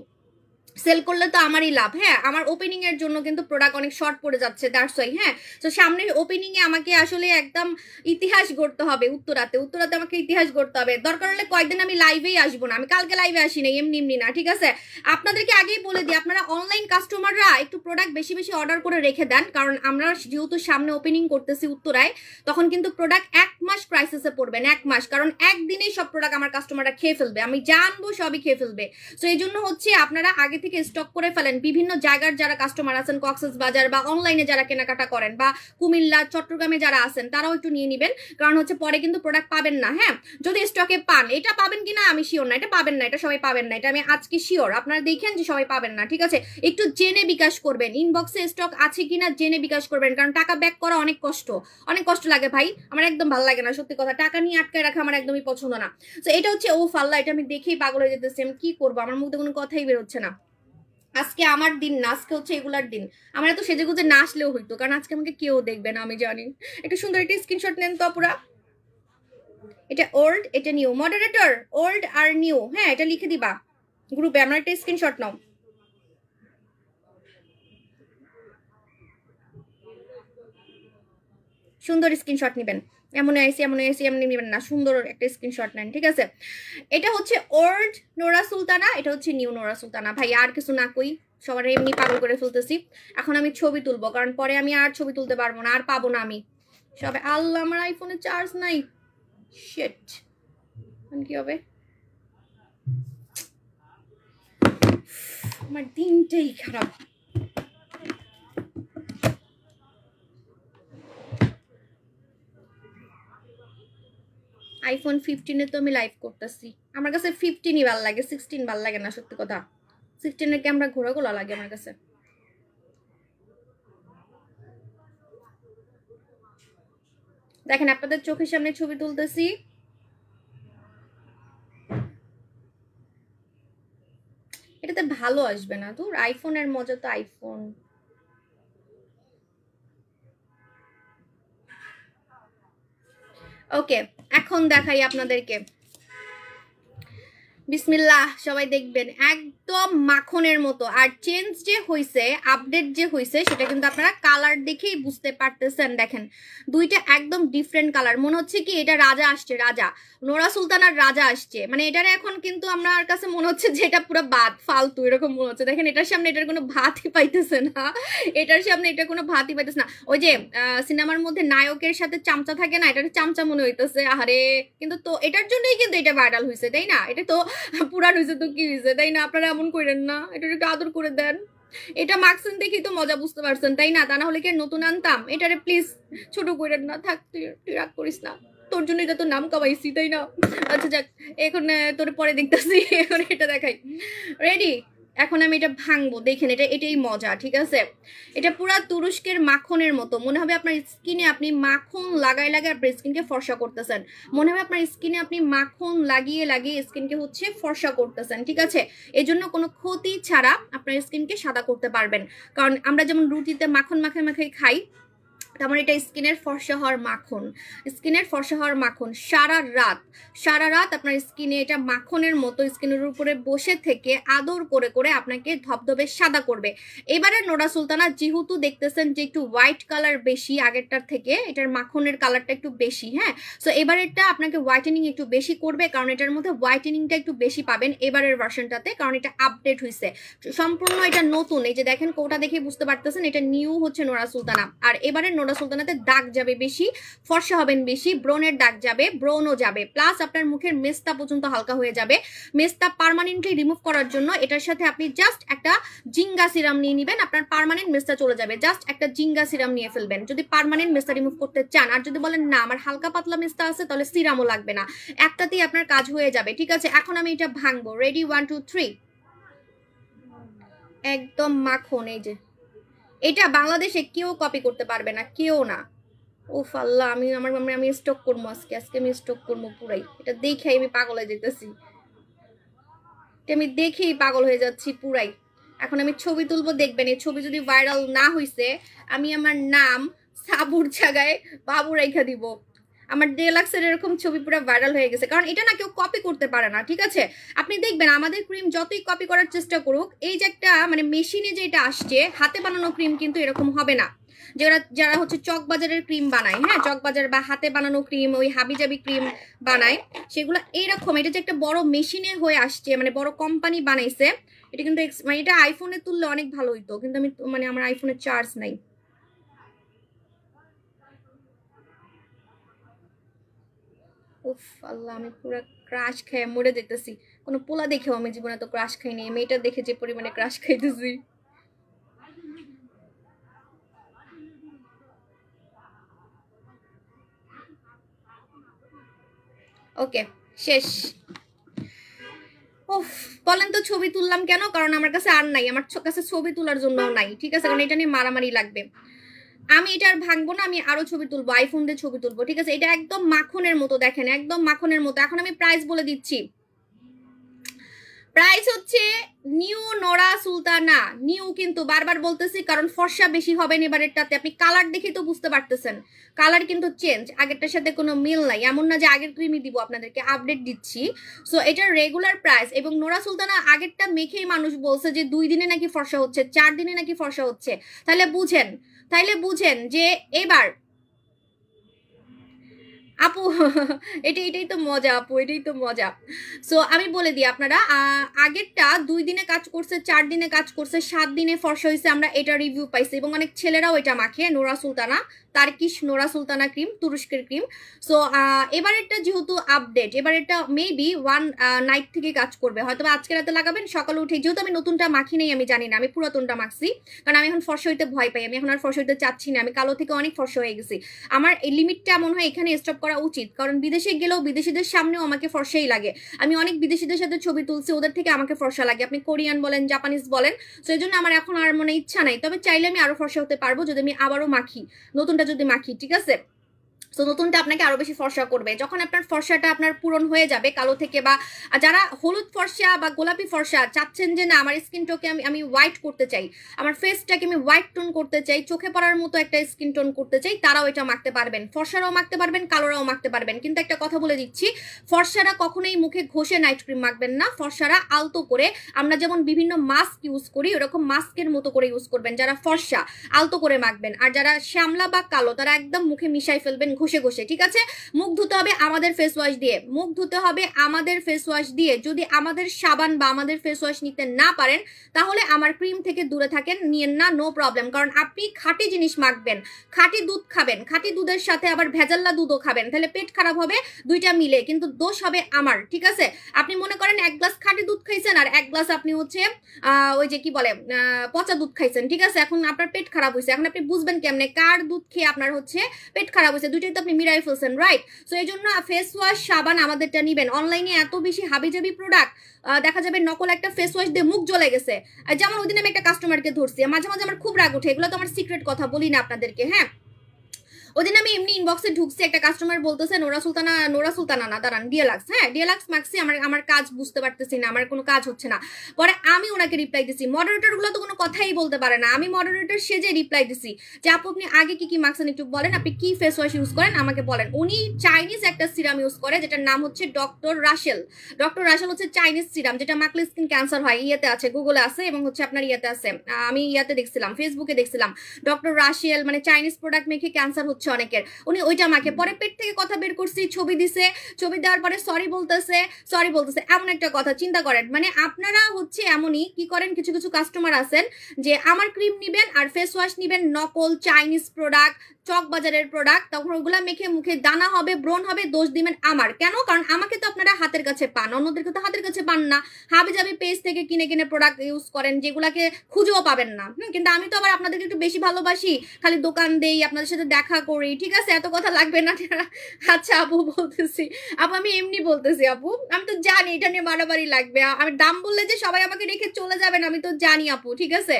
সেল করলে তো আমারই লাভ। হ্যাঁ, আমার ওপেনিং এর জন্য কিন্তু প্রোডাক্ট অনেক শর্ট পড়ে যাচ্ছে, দ্যাটস ওয়াই। হ্যাঁ, তো সামনের ওপেনিং এ আমাকে আসলে একদম ইতিহাস গড়তে হবে, উত্তরাতে উত্তরাতে আমাকে ইতিহাস গড়তে হবে। দরকার হলে কয়েকদিন আমি লাইভেই আসবো না, আমি কালকে লাইভে আসি না, এমনি এমনি না, ঠিক আছে? আপনাদেরকে আগেই বলে দিই, আপনারা অনলাইন কাস্টমাররা একটু প্রোডাক্ট বেশি বেশি অর্ডার করে রেখে দেন, কারণ আমরা যেহেতু সামনে ওপেনিং করতেছি উত্তরায়, তখন কিন্তু প্রোডাক্ট 1 মাস ক্রাইসিসে পড়বেন, 1 মাস, কারণ একদিনেই সব প্রোডাক্ট আমার কাস্টমাররা খেয়ে ফেলবে, আমি জানবো সবই খেয়ে ফেলবে। তো এই জন্য হচ্ছে আপনারা আগে থেকে স্টক করে ফেলেন। বিভিন্ন জায়গার যারা কাস্টমার আছেন, কক্সেস বাজার বা অনলাইনে যারা কেনাকাটা করেন, বা কুমিল্লা চট্টগ্রামে যারা আছেন, তারাও একটু নিয়ে নিবেন, কারণ হচ্ছে পরে কিন্তু প্রোডাক্ট পাবেন না। হ্যাঁ, যদি স্টকে পান, এটা পাবেন কিনা আমি শিওর না, এটা পাবেন না, এটা সবাই পাবেন না, এটা আমি আজকে শিওর। আপনারা দেখেন যে সবাই পাবেন না, ঠিক আছে? একটু জেনে বিকাশ করবেন, ইনবক্সে স্টক আছে কিনা জেনে বিকাশ করবেন, কারণ টাকা ব্যাক করা অনেক কষ্ট, অনেক কষ্ট লাগে ভাই, আমার একদম ভালো লাগে না, সত্যি কথা। টাকা নিয়ে আটকায় রাখা আমার একদমই পছন্দ না। তো এটা হচ্ছে ও ফাল্লা, এটা আমি দেখেই পাগল হয়ে যেতেছি, আমি কি করবো, আমার মুখে কোনো কথাই বেরোচ্ছে না। আজকে আমার দিন না, আজকে হচ্ছে এগুলার দিন। আমার এত সেজে গুজে না আসলেও হইতো, কারণ আজকে আমাকে কেউ দেখবে না, আমি জানি। একটু সুন্দর একটা স্ক্রিনশট নেন তো পুরা। এটা ওল্ড, এটা new. Moderator old are new, হ্যাঁ এটা লিখে দিবা গ্রুপে, আমরা একটা স্ক্রিনশট নাও। সুন্দর স্ক্রিনশট নেবেন, এমন আইসি এমন আইসি এমনি নেবেন না, সুন্দর একটা স্ক্রিনশট নেন, ঠিক আছে? এটা হচ্ছে ওল্ড নোরা সুলতানা, এটা হচ্ছে নিউ নোরা সুলতানা। ভাই আর কিছু না কই, সবার এমনি পাগল করে ফেলতেছি। এখন আমি ছবি তুলবো, কারণ পরে আমি আর ছবি তুলতে পারবো না, আর পাবো না আমি সবে। আল্লাহ, আমার আইফোনে চার্জ নাই, শিট, কি হবে? আমার দিনটাই খারাপ। আইফোন 15-এ তো আমি লাইভ করতেছি, আমার কাছে 15ই ভালো লাগে, 16 ভালো লাগে না, সত্যি কথা। 16-এর ক্যামেরা ঘোরা গোলা লাগে আমার কাছে। দেখেন আপনাদের চোখের সামনে ছবি তুলতেছি, এটাতে ভালো আসবে না, তোর আইফোনের মজা তো আইফোন। ওকে, এখন দেখাই আপনাদেরকে, বিসমিল্লাহ, সবাই দেখবেন, একদম মাখনের মতো। আর চেঞ্জ যে হইছে, আপডেট যে হইছে, সেটা কিন্তু আপনারা কালার দেখেই বুঝতে পারতেছেন। দেখেন দুইটা একদম ডিফারেন্ট কালার, মনে হচ্ছে কি এটা রাজা আসছে, রাজা নোরা সুলতানার রাজা আসছে, মানে এটার এখন কিন্তু আমার কাছে মনে হচ্ছে যে এটা পুরো বাদ ফালতু এরকম মনে হচ্ছে। দেখেন এটার সামনে এটার কোনো ভাতই পাইতেছে না, এটার সামনে এটা কোনো ভাতই পাইতেছে না। ওই যে সিনেমার মধ্যে নায়কের সাথে চামচা থাকে না, এটার চামচা মনে হইতেছে, আহারে। কিন্তু তো এটার জন্যই কিন্তু এটা ভাইরাল হয়েছে, তাই না? এটা তো পুরান হয়েছে তো কি হয়েছে, তাই না? আপনারা এমন করেন না, এটা একটু আদর করে দেন। এটা মার্কসেন দেখি তো মজা বুঝতে পারছেন, তাই না? তা না হলে কি নতুন আনতাম? এটারে প্লিজ ছোট করেন না, থাক, তুই রাগ করিস না, তোর জন্য এটা তো নাম কামাইছি, তাই না? আচ্ছা যাক, এখন তোর পরে দেখতেছি, এখন এটা দেখাই। রেডি? এখন আমি এটা ভাঙবো, দেখেন এটা এটাই মজা, ঠিক আছে? এটা পুরা তুরস্কের মাখনের মতো মনে হবে আপনার স্কিনে, আপনি মাখন লাগাই লাগাই আপনার স্কিনকে ফর্সা করতেছেন, মনে হবে আপনার স্কিনে আপনি মাখন লাগিয়ে লাগিয়ে স্কিনকে হচ্ছে ফর্সা করতেছেন, ঠিক আছে? এই জন্য কোনো ক্ষতি ছাড়া আপনার স্কিনকে সাদা করতে পারবেন, কারণ আমরা যেমন রুটিতে মাখন মাখাই মাখাই খাই, তেমন এটা স্কিনের ফর্সা হওয়ার মাখন, স্কিনের ফর্সা হওয়ার মাখন। সারা রাত আপনার স্কিনে এটা মাখনের মতো স্কিনের উপরে বসে থেকে আদর করে করে আপনাকে ধবধবে সাদা করবে। এবারে নোরা সুলতানা যেহেতু দেখতেছেন যে একটু হোয়াইট কালার বেশি আগেরটার থেকে, এটার মাখনের কালারটা একটু বেশি, হ্যাঁ, সো এবারেরটা আপনাকে হোয়াইটেনিং একটু বেশি করবে, কারণ এটার মধ্যে হোয়াইটেনিংটা একটু বেশি পাবেন এবারের ভার্সনটাতে, কারণ এটা আপডেট হয়েছে সম্পূর্ণ, এটা নতুন। এই যে দেখেন কোটা দেখে বুঝতে পারতেছেন এটা নিউ হচ্ছে নোরা সুলতানা। আর এবারে নোরা সুলতানাতে দাগ যাবে বেশি, ফর্সা হবেন বেশি, ব্রোনের দাগ যাবে, ব্রোনও যাবে, প্লাস আপনার মুখের মেস্তা পর্যন্ত হালকা হয়ে যাবে। মেস্তা পার্মানেন্টলি রিমুভ করার জন্য এটার সাথে আপনি জাস্ট একটা জিঙ্গা সিরাম নিয়ে নেবেন, আপনার পার্মানেন্ট মেস্তা চলে যাবে। জাস্ট একটা জিঙ্গা সিরাম নিয়ে ফেলবেন যদি পার্মানেন্ট মেস্তা রিমুভ করতে চান। আর যদি বলেন না আমার হালকা পাতলা মেস্তা আছে, তাহলে সিরামও লাগবে না, একটাতেই আপনার কাজ হয়ে যাবে, ঠিক আছে? এখন আমি এটা ভাঙবো, রেডি? 1 2 3। একদম মাখন, এই যে এটা বাংলাদেশে কেউ কপি করতে পারবে না, কেউ না। উফ আল্লাহ, আমি স্টক করবো আজকে আমি স্টক করবো পুরাই। এটা দেখে আমি পাগল হয়ে যেতেছি, আমি দেখেই পাগল হয়ে যাচ্ছি পুরাই। এখন আমি ছবি তুলবো, দেখবেন এই ছবি যদি ভাইরাল না হইছে আমি আমার নাম সাবুর জায়গায় বাবু রেখা দিব। আমার ডেলাক্সের এরকম ছবি পুরো ভাইরাল হয়ে গেছে, কারণ এটা না কেউ কপি করতে পারে না, ঠিক আছে? আপনি দেখবেন আমাদের ক্রিম যতই কপি করার চেষ্টা করুক, এই যে একটা মানে মেশিনে যেটা আসছে হাতে বানানো ক্রিম কিন্তু এরকম হবে না। যারা হচ্ছে চকবাজারের ক্রিম বানায়, হ্যাঁ, চকবাজার বা হাতে বানানো ক্রিম, ওই হাবিজাবি ক্রিম বানায়, সেগুলো এইরকম। এটা যে একটা বড় মেশিনে হয়ে আসছে, মানে বড় কোম্পানি বানাইছে, এটা কিন্তু মানে এটা আইফোনে তুললে অনেক ভালো হইতো, কিন্তু আমি মানে আমার আইফোনের চার্জ নাই। উফ আল্লাহ, আমি পুরো ক্রাশ খেয়ে মরে যেতেছি। কোনো পোলা দেখেও আমি জীবনে তো ক্রাশ খাইনি, মেয়েটা দেখে যে পরিমাণে ক্রাশ খাইতেছি। ওকে, শেষ। ওফ, বলেন তো ছবি তুললাম কেন? কারণ আমার কাছে আর নাই, আমার কাছে ছবি তোলার জন্য নাই, ঠিক আছে? কারণ এটা নিয়ে মারামারি লাগবে। আমি এটা আর ভাঙবো না, আমি আরো ছবি তুলবো, আইফোন দিয়ে ছবি তুলবো, ঠিক আছে? এটা একদম মাখনের মতো, দেখেন একদম মাখনের মতো। এখন আমি প্রাইস বলে দিচ্ছি। প্রাইস হচ্ছে নিউ নোরা সুলতানা, নিউ কিন্তু বারবার বলতেছি কারণ ফর্সা বেশি হবেন এবারেরটাতে। আপনি কালার দেখে তো বুঝতে পারতেছেন, কালার কিন্তু চেঞ্জ, আগেরটার সাথে কোনো মিল নাই। এমন না যে আগের ক্রিমই দিব, আপনাদেরকে আপডেট দিচ্ছি। সো এটার রেগুলার প্রাইস, এবং নোরা সুলতানা আগেরটা মেখেই মানুষ বলছে যে 2 দিনে নাকি ফর্সা হচ্ছে, 4 দিনে নাকি ফর্সা হচ্ছে। তাইলে বুঝেন যে এবার আপু এটাই তো মজা আপু, এটাই তো মজা। সো আমি বলে দিই, আপনারা আগেরটা 2 দিনে কাজ করছে, 4 দিনে কাজ করছে, 7 দিনে ফর্সা হয়েছে, আমরা এটা রিভিউ পাইছি, এবং অনেক ছেলেরাও এটা মাখে। Nora Sultana, Turkish Nora Sultana cream, তুরস্কের ক্রিম। সো এবারেরটা যেহেতু আপডেট, এবারেরটা মেবি 1 নাইট থেকে কাজ করবে, হয়তো আজকে রাতে লাগাবেন, সকালে উঠে। যেহেতু আমি নতুনটা মাখি নেই, আমি জানি না, আমি পুরাতনটা মাখছি, কারণ আমি এখন ফর্সা হইতে ভয় পাই, আমি এখন আর ফর্সা হইতে চাচ্ছি না, আমি কালো থেকে অনেক ফর্সা হয়ে গেছি। আমার এই লিমিটটা মনে হয় এখানে স্টপ করা উচিত, কারণ বিদেশে গেলেও বিদেশিদের সামনেও আমাকে ফর্সাই লাগে। আমি অনেক বিদেশিদের সাথে ছবি তুলছি, ওদের থেকে আমাকে ফর্সা লাগে, আপনি কোরিয়ান বলেন, জাপানিজ বলেন। সো এই জন্য আমার এখন আর মনে ইচ্ছা নাই, তবে চাইলে আমি আরো ফর্সা হতে পারবো যদি আমি আবারও মাখি, নতুনটা যদি মাখি, ঠিক আছে? সো নতুনটা আপনাকে আরো বেশি ফর্সা করবে। যখন আপনার ফর্সাটা আপনার পূরণ হয়ে যাবে কালো থেকে, বা যারা হলুদ ফর্সা বা গোলাপি ফর্সা চাচ্ছেন যে না আমার স্কিনটাকে আমি হোয়াইট করতে চাই, আমার ফেসটাকে আমি হোয়াইট টোন করতে চাই, চোখে পড়ার মতো একটা স্কিন টোন করতে চাই, তারাও এটা মাখতে পারবেন। ফর্সারাও মাখতে পারবেন, কালোরাও মাখতে পারবেন। কিন্তু একটা কথা বলে দিচ্ছি, ফর্সারা কখনোই মুখে ঘষে নাইট ক্রিম মাখবেন না, ফর্সারা আলতো করে, আমরা যেমন বিভিন্ন মাস্ক ইউজ করি ওরকম মাস্কের মতো করে ইউজ করবেন। যারা ফর্সা আলতো করে মাখবেন, আর যারা শ্যামলা বা কালো তারা একদম মুখে মিশাই ফেলবেন ঘষে ঘষে, ঠিক আছে? মুখ ধুতে হবে আমাদের ফেস ওয়াশ দিয়ে, মুখ ধুতে হবে আমাদের ফেস ওয়াশ দিয়ে। যদি আমাদের সাবান বা আমাদের ফেস ওয়াশ নিতে না পারেন, তাহলে আমার ক্রিম থেকে দূরে থাকেন, নিয়েন না, নো প্রবলেম। কারণ আপনি খাঁটি জিনিস মাখবেন, খাঁটি দুধ খাবেন, খাঁটি দুধের সাথে আবার ভেজাল্লা দুধও খাবেন, তাহলে পেট খারাপ হবে, দুইটা মিলে, কিন্তু দোষ হবে আমার, ঠিক আছে? আপনি মনে করেন 1 গ্লাস খাঁটি দুধ খাইছেন আর 1 গ্লাস আপনি হচ্ছে ওই যে কি বলে পচা দুধ খাইছেন, ঠিক আছে? এখন আপনার পেট খারাপ হয়েছে, এখন আপনি বুঝবেন কেমনে কার দুধ খেয়ে আপনার হচ্ছে পেট খারাপ হয়েছে? দুইটাই তো আপনি মিলাই ফেলছেন, রাইট? সো এই জন্য ফেস ওয়াশ সাবান আমাদেরটা নিবেন। অনলাইনে এত বেশি হাবিজাবি প্রোডাক্ট, দেখা যাবে নকল একটা ফেস ওয়াশ দিয়ে মুখ জ্বলে গেছে। যেমন ওই দিন আমি একটা কাস্টমারকে ধরছি, মাঝে মাঝে আমার খুব রাগ ওঠে, এগুলো তো আমার সিক্রেট কথা বলি না আপনাদেরকে, হ্যাঁ। ওদিন আমি এমনি ইনবক্সে ঢুকছি, একটা কাস্টমার বলতেছে নোরা সুলতানা না, দাঁড়ান, ডিএলাক্স, হ্যাঁ ডিএলাক্স মাখছি, আমার কাজ বুঝতে পারতেছি না, আমার কোনো কাজ হচ্ছে না। পরে আমি ওনাকে রিপ্লাই দিছি, মডারেটর গুলো তো কোনো কথাই বলতে পারে না, আমি মডারেটর সেজে রিপ্লাই দিছি যে আপু আপনি আগে কি মাখছেন একটু বলেন, আপনি কি ফেস ওয়াশ ইউজ করেন আমাকে বলেন। উনি চাইনিজ একটা সিরাম ইউজ করে, যেটার নাম হচ্ছে ডক্টর রাশেল হচ্ছে চাইনিজ সিরাম, যেটা মাখলে স্কিন ক্যান্সার হয়, ইয়েতে আছে, গুগলে আছে, এবং হচ্ছে আপনার ইয়েতে আছে, আমি ইয়াতে দেখছিলাম, ফেসবুকে দেখছিলাম, ডক্টর রাশেল মানে চাইনিজ প্রোডাক্ট মেখে ক্যান্সার হচ্ছে অনেকের, উনি ওইটা মাখে। পরে পেট থেকে কথা বের করছি, ছবি দিছে, ছবি দেওয়ার পরে সরি বলতেছে। এমন একটা কথা চিন্তা করেন, মানে আপনারা হচ্ছে এমনই কি করেন, কিছু কিছু কাস্টমার আছেন যে আমার ক্রিম নিবেন আর ফেস ওয়াশ নিবেন নকল চাইনিজ প্রোডাক্ট, চক বাজারের প্রোডাক্ট, তখন ওগুলা মেখে মুখে দানা হবে, ব্রণ হবে, দোষ দিবেন আমার। কেন? কারণ আমাকে তো আপনারা হাতের কাছে পান, অন্যদেরকে তো হাতের কাছে পান না। হাবি জাবি পেজ থেকে কিনে কিনে প্রোডাক্ট ইউজ করেন যেগুলাকে খুঁজেও পাবেন না। কিন্তু আমি তো আবার আপনাদেরকে একটু বেশি ভালোবাসি, খালি দোকান দেই, আপনাদের সাথে দেখা করি, ঠিক আছে? এত কথা লাগবে না। আচ্ছা আপু বলতেছি, আপু আমি এমনি বলতেছি আপু, আমি তো জানি এটা নিয়ে মারামারি লাগবে। আমি দাম বললে যে সবাই আমাকে রেখে চলে যাবেন আমি তো জানি আপু, ঠিক আছে?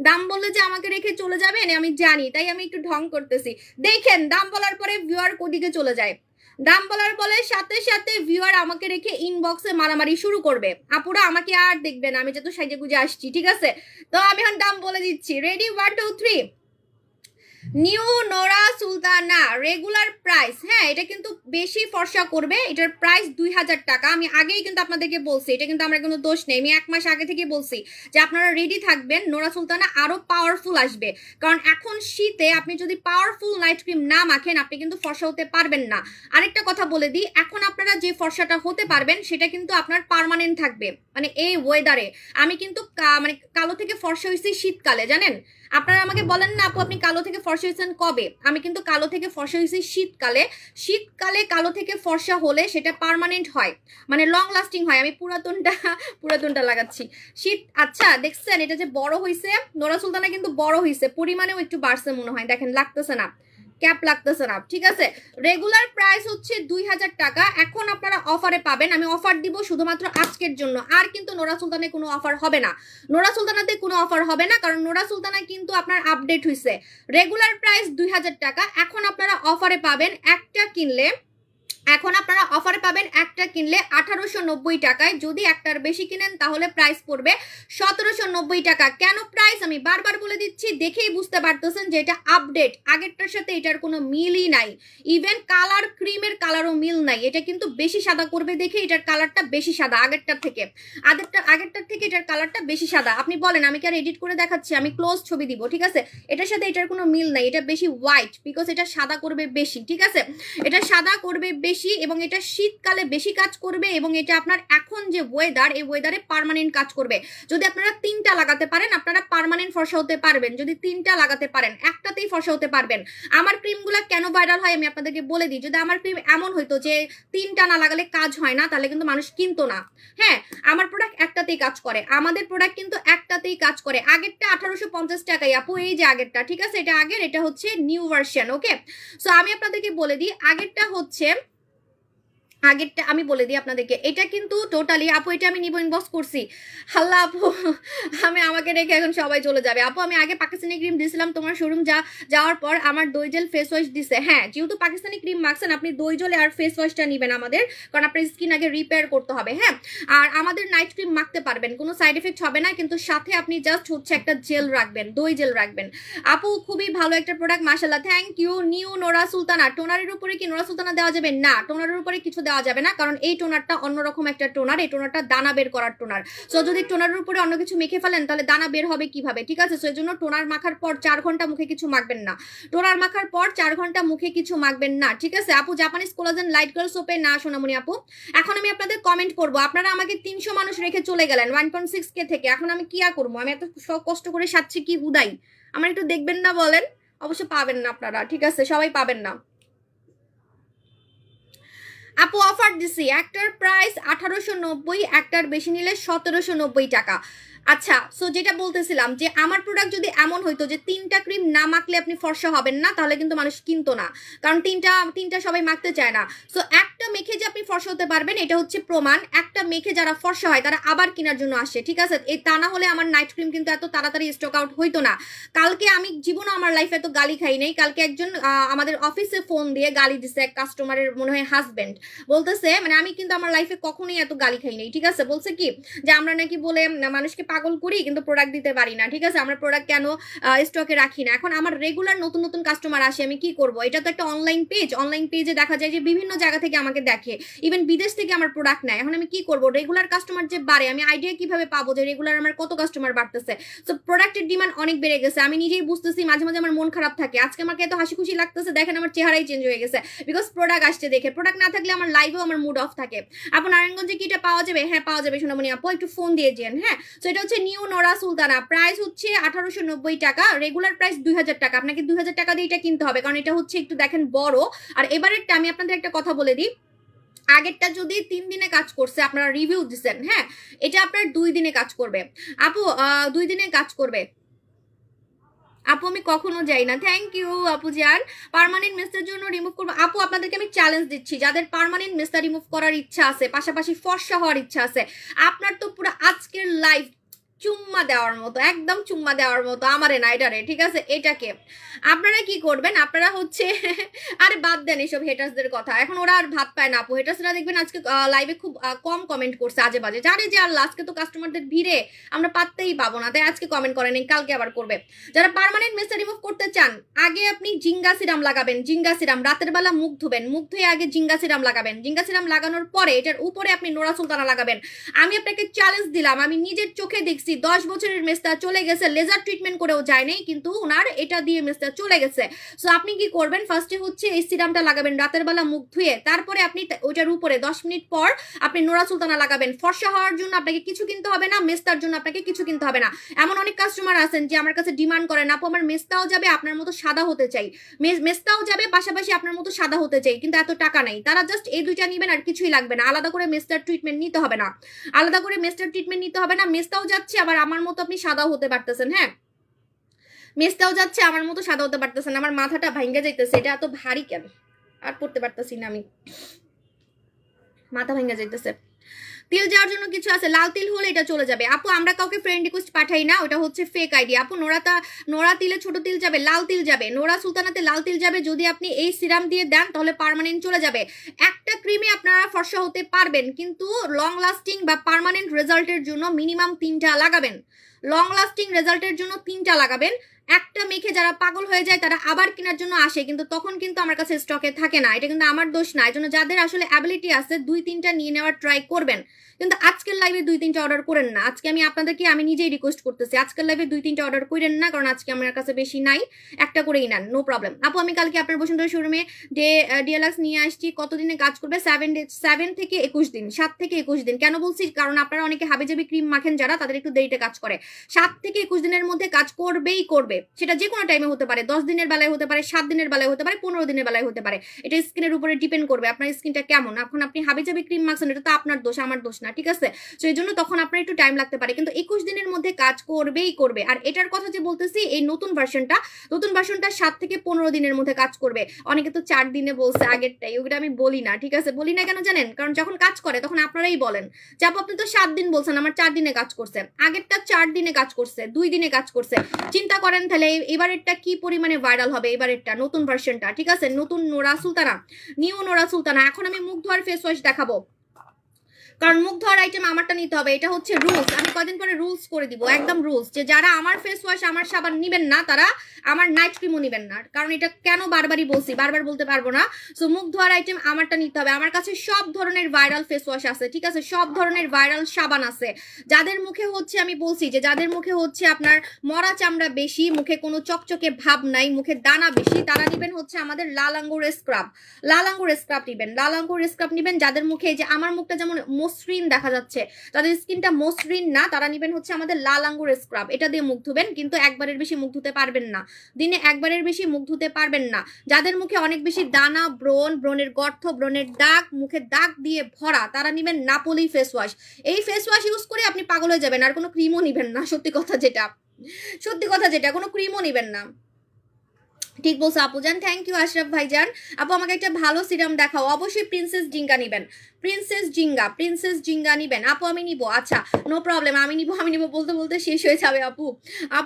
দাম বললে যে আমাকে রেখে চলে যাবেন আমি জানি, তাই আমি একটু ঢং করতেছি। দেখেন দাম বলার পরে ভিউয়ার কোদিকে চলে যায়, দাম বলার পরে সাথে সাথে ভিউয়ার আমাকে রেখে ইনবক্সে মারামারি শুরু করবে। আপুরা আমাকে আর দেখবেন, আমি যত সাইজে গুজে আসছি, ঠিক আছে? তো আমি এখন দাম বলে দিচ্ছি, ready 1 2 3। New Nora Sultana regular price, হ্যাঁ এটা কিন্তু বেশি ফর্সা করবে, এটার প্রাইস 2000 টাকা। আমি আগেই কিন্তু আপনাদেরকে বলছি, এটা কিন্তু আমার কোনো দোষ নেই, আমি 1 মাস আগে থেকে বলছি যে আপনারা রেডি থাকবেন, নোরা সুলতানা আরো পাওয়ারফুল আসবে। কারণ এখন শীতে আপনি যদি পাওয়ারফুল নাইট ক্রিম না মাখেন আপনি কিন্তু ফর্সা হতে পারবেন না। আরেকটা কথা বলে দিই, এখন আপনারা যে ফর্সাটা হতে পারবেন সেটা কিন্তু আপনার পার্মানেন্ট থাকবে। মানে এই ওয়েদারে আমি কিন্তু মানে কালো থেকে ফর্সা হয়েছি শীতকালে, জানেন? আপনারা আমাকে বলেন না আপু আপনি কালো থেকে ফর্সা হয়েছেন কবে? আমি কিন্তু কালো থেকে ফর্সা হয়েছি শীতকালে। শীতকালে কালো থেকে ফর্সা হলে সেটা পার্মানেন্ট হয়, মানে লং লাস্টিং হয়। আমি পুরাতনটা লাগাচ্ছি শীত। আচ্ছা দেখছেন এটা যে বড় হয়েছে, নোরা সুলতানা কিন্তু বড় হয়েছে, পরিমাণেও একটু বাড়ছে মনে হয়, দেখেন লাগতেছে না, ক্যাপ লাগতেছে না, ঠিক আছে? রেগুলার প্রাইস হচ্ছে 2000 টাকা, এখন আপনারা অফারে পাবেন। আমি অফার দিব শুধুমাত্র আজকের জন্য, আর কিন্তু নোরা সুলতানে কোনো অফার হবে না, নোরা সুলতানাতে কোনো অফার হবে না, কারণ নোরা সুলতানা কিন্তু আপনার আপডেট হয়েছে। রেগুলার প্রাইস 2000 টাকা, এখন আপনারা অফারে পাবেন একটা কিনলে, এখন আপনারা অফারে পাবেন একটা কিনলে 1890 টাকায়, যদি একটার বেশি কিনেন তাহলে প্রাইস পড়বে 1790 টাকা। কেন প্রাইস আমি বারবার বলে দিচ্ছি, দেখেই বুঝতে পারতেছেন যে এটা আপডেট, আগেরটার সাথে এটার কোনো মিলই নাই, ইভেন কালার ক্রিমের কালারও মিল নাই। এটা কিন্তু বেশি সাদা করবে দেখে এটার কালারটা বেশি সাদা আগেরটার থেকে, আগেরটার থেকে এটার কালারটা বেশি সাদা। আপনি বলেন আমি কি আর এডিট করে দেখাচ্ছি? আমি ক্লোজ ছবি দিব, ঠিক আছে? এটার সাথে এটার কোনো মিল নাই, এটা বেশি হোয়াইট, বিকজ এটা সাদা করবে বেশি, ঠিক আছে? এটা সাদা করবে বেশি এবং এটা শীতকালে বেশি কাজ করবে, এবং এটা আপনার এখন যে ওয়েদার এই ওয়েদারে পার্মানেন্ট কাজ করবে। যদি আপনারা 3টা লাগাতে পারেন আপনারা পার্মানেন্ট ফর্সা হতে পারবেন, যদি 3টা লাগাতে পারেন, একটাতেই ফর্সা হতে পারবেন। আমার ক্রিমগুলো কেন ভাইরাল হয় আমি আপনাদেরকে বলে দিই, যদি আমার ক্রিম এমন হইতো যে 3টা না লাগালে কাজ হয় না তাহলে কিন্তু মানুষ কিনতো না। হ্যাঁ আমার প্রোডাক্ট একটাতেই কাজ করে, আমাদের প্রোডাক্ট কিন্তু একটাতেই কাজ করে। আগেরটা 1850 টাকাই আপু, এই যে আগেরটা, ঠিক আছে? এটা আগের, এটা হচ্ছে নিউ ভার্সন, ওকে? সো আমি আপনাদেরকে বলে দিই আগেরটা হচ্ছে, আগেরটা আমি বলে দিই আপনাদেরকে, এটা কিন্তু টোটালি আপু, এটা আমি নিব ইনবক্স করছি, হাল্লা আপু আমি আমাকে রেখে এখন সবাই চলে যাবে। আপু আমি আগে পাকিস্তানি ক্রিম দিয়েছিলাম তোমার শোরুম যাওয়ার পর, আমার দই জেল ফেস ওয়াশ দিছে। হ্যাঁ যেহেতু পাকিস্তানি ক্রিম মাখছেন আপনি দই জেল আর ফেস ওয়াশটা নেবেন আমাদের, কারণ আপনার স্কিন আগে রিপেয়ার করতে হবে। হ্যাঁ আর আমাদের নাইট ক্রিম মাখতে পারবেন, কোনো সাইড এফেক্ট হবে না, কিন্তু সাথে আপনি জাস্ট হচ্ছে একটা জেল রাখবেন, দই জেল রাখবেন। আপু খুবই ভালো একটা প্রোডাক্ট, মাশাআল্লাহ, thank you. New Nora Sultana, টোনারের উপরে কি নোরা সুলতানা দেওয়া যাবে? না, টোনারের উপরে কিছু দেওয়া যাবে না, কারণ এই টোনারটা অন্যরকম একটা টোনার, এই টোনারটা দানা বের করার টোনার। সো যদি টোনারের উপরে অন্য কিছু মেখে ফেলেন তাহলে দানা বের হবে কিভাবে, ঠিক আছে? সো এই জন্য টোনার মাখার পর 4 ঘন্টা মুখে কিছু মাখবেন না, টোনার মাখার পর 4 ঘন্টা মুখে কিছু মাখবেন না, ঠিক আছে আপু? জাপানিজ কোলাজেন লাইট গার্ল সোপে না সোনামণি আপু, এখন আমি আপনাদের কমেন্ট করব, আপনারা আমাকে 300 মানুষ রেখে চলে গেলেন 1.6K থেকে, এখন আমি কি করবো? আমি এত কষ্ট করে সাচ্ছি কি হুদাই, আমার একটু দেখবেন না বলেন? অবশ্য পাবেন না আপনারা, ঠিক আছে? সবাই পাবেন না আপু। অফার দিছি, একটার প্রাইস 1890, একটার বেশি নিলে 1790 টাকা। আচ্ছা সো যেটা বলতেছিলাম যে আমার প্রোডাক্ট যদি এমন হইতো যে 3টা ক্রিম না মাখলে আপনি ফর্সা হবেন না, তাহলে কিন্তু মানুষ কিনতো না, কারণ তিনটা সবাই মাখতে চায় না। সো একটা মেখে যে আপনি ফর্সা হতে পারবেন এটা হচ্ছে প্রমাণ, একটা মেখে যারা ফর্সা হয় তারা আবার কেনার জন্য আসে, ঠিক আছে? এই তা না হলে আমার নাইট ক্রিম কিন্তু এত তাড়াতাড়ি স্টক আউট হইতো না। কালকে আমি জীবনে আমার লাইফে এত গালি খাই নাই, কালকে একজন আমাদের অফিসে ফোন দিয়ে গালি দিছে, এক কাস্টমারের মনে হয় হাজবেন্ড, বলতেছে মানে আমি কিন্তু আমার লাইফে কখনোই এত গালি খাই নাই, ঠিক আছে? বলছে কি যে আমরা নাকি বলে মানুষকে পাগল করি কিন্তু প্রোডাক্ট দিতে পারি না, ঠিক আছে? আমরা প্রোডাক্ট কেন স্টকে রাখি না। এখন আমার রেগুলার নতুন নতুন কাস্টমার আসে, আমি কি করব? এটা তো একটা অনলাইন পেজ, অনলাইন পেজে দেখা যায় যে বিভিন্ন জায়গা থেকে আমাকে আমাকে দেখে, ইভেন বিদেশ থেকে আমার প্রোডাক্ট নেয়। এখন আমি কি করবো? রেগুলার কাস্টমার যে বাড়ে, আমি আইডিয়া কিভাবে পাবো যে রেগুলার আমার কত কাস্টমার বাড়তেছে? তো প্রোডাক্টের ডিমান্ড অনেক বেড়ে গেছে, আমি নিজেই বুঝতেছি। মাঝে মাঝে আমার মন খারাপ থাকে, আজকে আমাকে এত হাসি খুশি লাগতেছে, দেখেন আমার চেহারাই চেঞ্জ হয়ে গেছে, বিকজ প্রোডাক্ট আসছে দেখে। প্রোডাক্ট না থাকলে আমার লাইভেও আমার মুড অফ থাকে। আপু নারায়ণগঞ্জে কি এটা পাওয়া যাবে? হ্যাঁ পাওয়া যাবে সোনামণি আপু, একটু ফোন দিয়ে যেন। হ্যাঁ, তো এটা হচ্ছে নিউ নোরা সুলতানা, প্রাইস হচ্ছে 1890 টাকা, রেগুলার প্রাইস 2000 টাকা। আপনাকে 2000 টাকা দিয়ে এটা কিনতে হবে, কারণ এটা হচ্ছে একটু দেখেন বড়। আর এবারেরটা আমি আপনাদের একটা কথা বলে দিই, আগেরটা যদি 3 দিনে কাজ করছে, আপনারা রিভিউ দিচ্ছেন, হ্যাঁ এটা আপনার 2 দিনে কাজ করবে আপু, 2 দিনে কাজ করবে আপু। আমি কখনো যাই না। থ্যাংক ইউ আপু জান। পার্মানেন্ট মেসের জন্য রিমুভ করবো আপু, আপনাদেরকে আমি চ্যালেঞ্জ দিচ্ছি, যাদের পার্মানেন্ট মেসটা রিমুভ করার ইচ্ছা আছে, পাশাপাশি ফর্সা হওয়ার ইচ্ছা আছে, আপনার তো পুরো আজকের লাইভ চুম্মা দেওয়ার মতো, একদম চুম্মা দেওয়ার মতো, আমারে না এটারে, ঠিক আছে? এটাকে আপনারা কি করবেন, আপনারা হচ্ছে আরে বাদ দেন এসব হেটার্সদের কথা, এখন ওরা আর ভাত পায় না আপু। হেটার্সরা দেখবেন আজকে লাইভে খুব কম কমেন্ট করছে আজে বাজে, জানে যে আল্লাহ আজকে তো কাস্টমারদের ভিড়ে আমরা পাততেই পাবো না, তাই আজকে কমেন্ট করেন, কালকে আবার করবে। যারা পার্মানেন্ট মেসে রিমুভ করতে চান, আগে আপনি জিঙ্গা সিরাম লাগাবেন। জিঙ্গা সিরাম রাতের বেলা মুখ ধুবেন, মুখ ধুয়ে আগে জিঙ্গা সিরাম লাগাবেন। জিঙ্গা সিরাম লাগানোর পরে এটার উপরে আপনি নোরা সুলতানা লাগাবেন। আমি আপনাকে চ্যালেঞ্জ দিলাম, আমি নিজের চোখে দেখছি 10 বছরের মেসটা চলে গেছে, লেজার ট্রিটমেন্ট করেও যায় নাই, কিন্তু ওনার এটা দিয়ে মেসটা চলে গেছে। সো আপনি কি করবেন, ফার্স্টে হচ্ছে এই সিরামটা লাগাবেন রাতের বেলা মুখ ধুয়ে, তারপরে আপনি ওইটার উপরে 10 মিনিট পর আপনি নোরা সুলতানা লাগাবেন। ফর্সা হওয়ার জন্য আপনাকে কিছু কিনতে হবে না, মেসটার জন্য আপনাকে কিছু কিনতে হবে না। এমন অনেক কাস্টমার আছেন যে আমার কাছে ডিমান্ড করেন, আপু আমার মেসটাও যাবে, আপনার মতো সাদা হতে চাই, মেসটাও যাবে, পাশাপাশি আপনার মতো সাদা হতে চাই, কিন্তু এত টাকা নাই। তারা জাস্ট এই দুইটা নেবেন, আর কিছুই লাগবে না। আলাদা করে মেসটার ট্রিটমেন্ট নিতে হবে না, আলাদা করে মেসটার ট্রিটমেন্ট নিতে হবে না। মেসটাও যাচ্ছে, আবার আমার মতো আপনি সাদা হতে পারতেছেন। হ্যাঁ, মেসটাও যাচ্ছে, আমার মতো সাদা হতে পারতেছেন। আমার মাথাটা ভাঙ্গা যাইতেছে, এটা এত ভারী কেন, আর পড়তে পারতেছি না আমি, মাথা ভাঙ্গা যাইতেছে। তিল যাওয়ার জন্য কিছু আছে, লাল তিল হলে এটা চলে যাবে আপু। আমরা কাউকে ফ্রেন্ড রিকোয়েস্ট পাঠাই না, ওটা হচ্ছে ফেক আইডি আপু। নোরা তিলে ছোট তিল যাবে, লাল তিল যাবে, নোরা সুলতানাতে লাল তিল যাবে। যদি আপনি এই সিরাম দিয়ে দেন তাহলে পার্মানেন্ট চলে যাবে। একটা ক্রিমে আপনারা ফর্সা হতে পারবেন, কিন্তু লং লাস্টিং বা পার্মানেন্ট রেজাল্টের জন্য মিনিমাম 3টা লাগাবেন। লং লাস্টিং রেজাল্টের জন্য 3টা লাগাবেন। একটা মেখে যারা পাগল হয়ে যায় তারা আবার কেনার জন্য আসে, কিন্তু তখন কিন্তু আমার কাছে স্টকে থাকে না। এটা কিন্তু আমার দোষ না, এই জন্য যাদের আসলে অ্যাবিলিটি আছে 2-3টা নিয়ে নেওয়ার ট্রাই করবেন, কিন্তু আজকের লাইভে 2-3টা অর্ডার করেন না। আজকে আমি আপনাদেরকে আমি নিজেই রিকোয়েস্ট করতেছি, আজকের লাইভে 2-3টা অর্ডার করেন না, কারণ আজকে আমার কাছে বেশি নাই, একটা করেই নেন, নো প্রবলেম আপু। আমি কালকে আপনার বসুন্ধরা শোরুমে ডিএলএক্স নিয়ে আসছি। কতদিনে কাজ করবে? 7 থেকে 21 দিন, 7 থেকে 21 দিন। কেন বলছি? কারণ আপনারা অনেকে হাবিজাবি ক্রিম মাখেন যারা, তাদের একটু দেরিতে কাজ করে। 7 থেকে 21 দিনের মধ্যে কাজ করবেই করবে, সেটা যে কোনো টাইমে হতে পারে, 10 দিনের বেলায় হতে পারে, 7 দিনের বেলায় হতে পারে, 15 দিনের বেলায় হতে পারে। এটা স্কিনের উপরে ডিপেন্ড করবে আপনার স্কিনটা কেমন। এখন আপনি হাবিজাবি ক্রিম মাখছেন, এটা তো আপনার দোষ, আমার দোষ না, ঠিক আছে? তো এই জন্য তখন আপনার একটু টাইম লাগতে পারে, কিন্তু 21 দিনের মধ্যে কাজ করবেই করবে। আর এটার কথা যে বলতেছি, এই নতুন ভার্সনটা 7 থেকে 15 দিনের মধ্যে কাজ করবে। অনেকে তো 4 দিনে বলছে আগেরটাই, ওগুলো আমি বলি না, ঠিক আছে? বলি না কেন জানেন? কারণ যখন কাজ করে তখন আপনারাই বলেন যে আপু আপনি তো 7 দিন বলছেন, আমার 4 দিনে কাজ করছে। আগেরটা 4 দিনে কাজ করছে, 2 দিনে কাজ করছে। চিন্তা করেন তাহলে এবারেরটা কি পরিমাণে ভাইরাল হবে, এবারেরটা নতুন ভার্সনটা, ঠিক আছে? নতুন Nora Sultana, new Nora Sultana. এখন আমি মুখ ধোয়ার ফেস ওয়াশ দেখাবো, কারণ মুখ ধোয়ার আইটেম আমারটা নিতে হবে, এটা হচ্ছে রুলস। আমি কদিন পরে রুলস করে দিব, একদম রুলস, যে যারা আমার ফেস ওয়াশ আমার সাবান নিবেন না তারা আমার নাইট ক্রিমও নিবেন না। কারণ এটা কেন বারবারই বলছি, বারবার বলতে পারবো না। সো মুখ ধোয়ার আইটেম আমারটা নিতে হবে। আমার কাছে সব ধরনের ভাইরাল ফেস ওয়াশ আছে, ঠিক আছে? সব ধরনের ভাইরাল সাবান আছে। যাদের মুখে হচ্ছে, আমি বলছি যে যাদের মুখে হচ্ছে আপনার মরা চামড়া বেশি, মুখে কোনো চকচকে ভাব নাই, মুখে দানা বেশি, তারা নিবেন হচ্ছে আমাদের লাল আঙ্গুরের স্ক্রাব। লাল আঙ্গুরের স্ক্রাব নিবেন, লাল আঙ্গুরের স্ক্রাব নিবেন। যাদের মুখে, যে আমার মুখটা যেমন মসৃণ দেখা যাচ্ছে, তাদের স্কিনটা মসৃণ না, তারা নিবেন হচ্ছে আমাদের লাল আঙ্গুরের স্ক্রাব। এটা দিয়ে মুখ ধুবেন, কিন্তু একবারের বেশি মুখ ধুতে পারবেন না, দিনে একবারের বেশি মুখ ধুতে পারবেন না। যাদের মুখে অনেক বেশি দানা, ব্রণের গর্ত, ব্রণের দাগ, মুখে দাগ দিয়ে ভরা, তারা নিবেন নাপোলি ফেস ওয়াশ। এই ফেস ওয়াশ ইউজ করে আপনি পাগল হয়ে যাবেন, আর কোনো ক্রিমও নিবেন না। সত্যি কথা যেটা, কোনো ক্রিমও নিবেন না। ঠিক বলছো আপু জান, থ্যাংক ইউ আশরাফ ভাইজান। আপু আমাকে একটা ভালো সিরাম দেখাও। অবশ্যই প্রিন্সেস জিঙ্গা নিবেন, প্রিন্সেস জিঙ্গা নিবেন আপু। আমি নিব, আচ্ছা নো প্রবলেম, আমি নিব বলতে বলতে শেষ হয়ে যাবে আপু।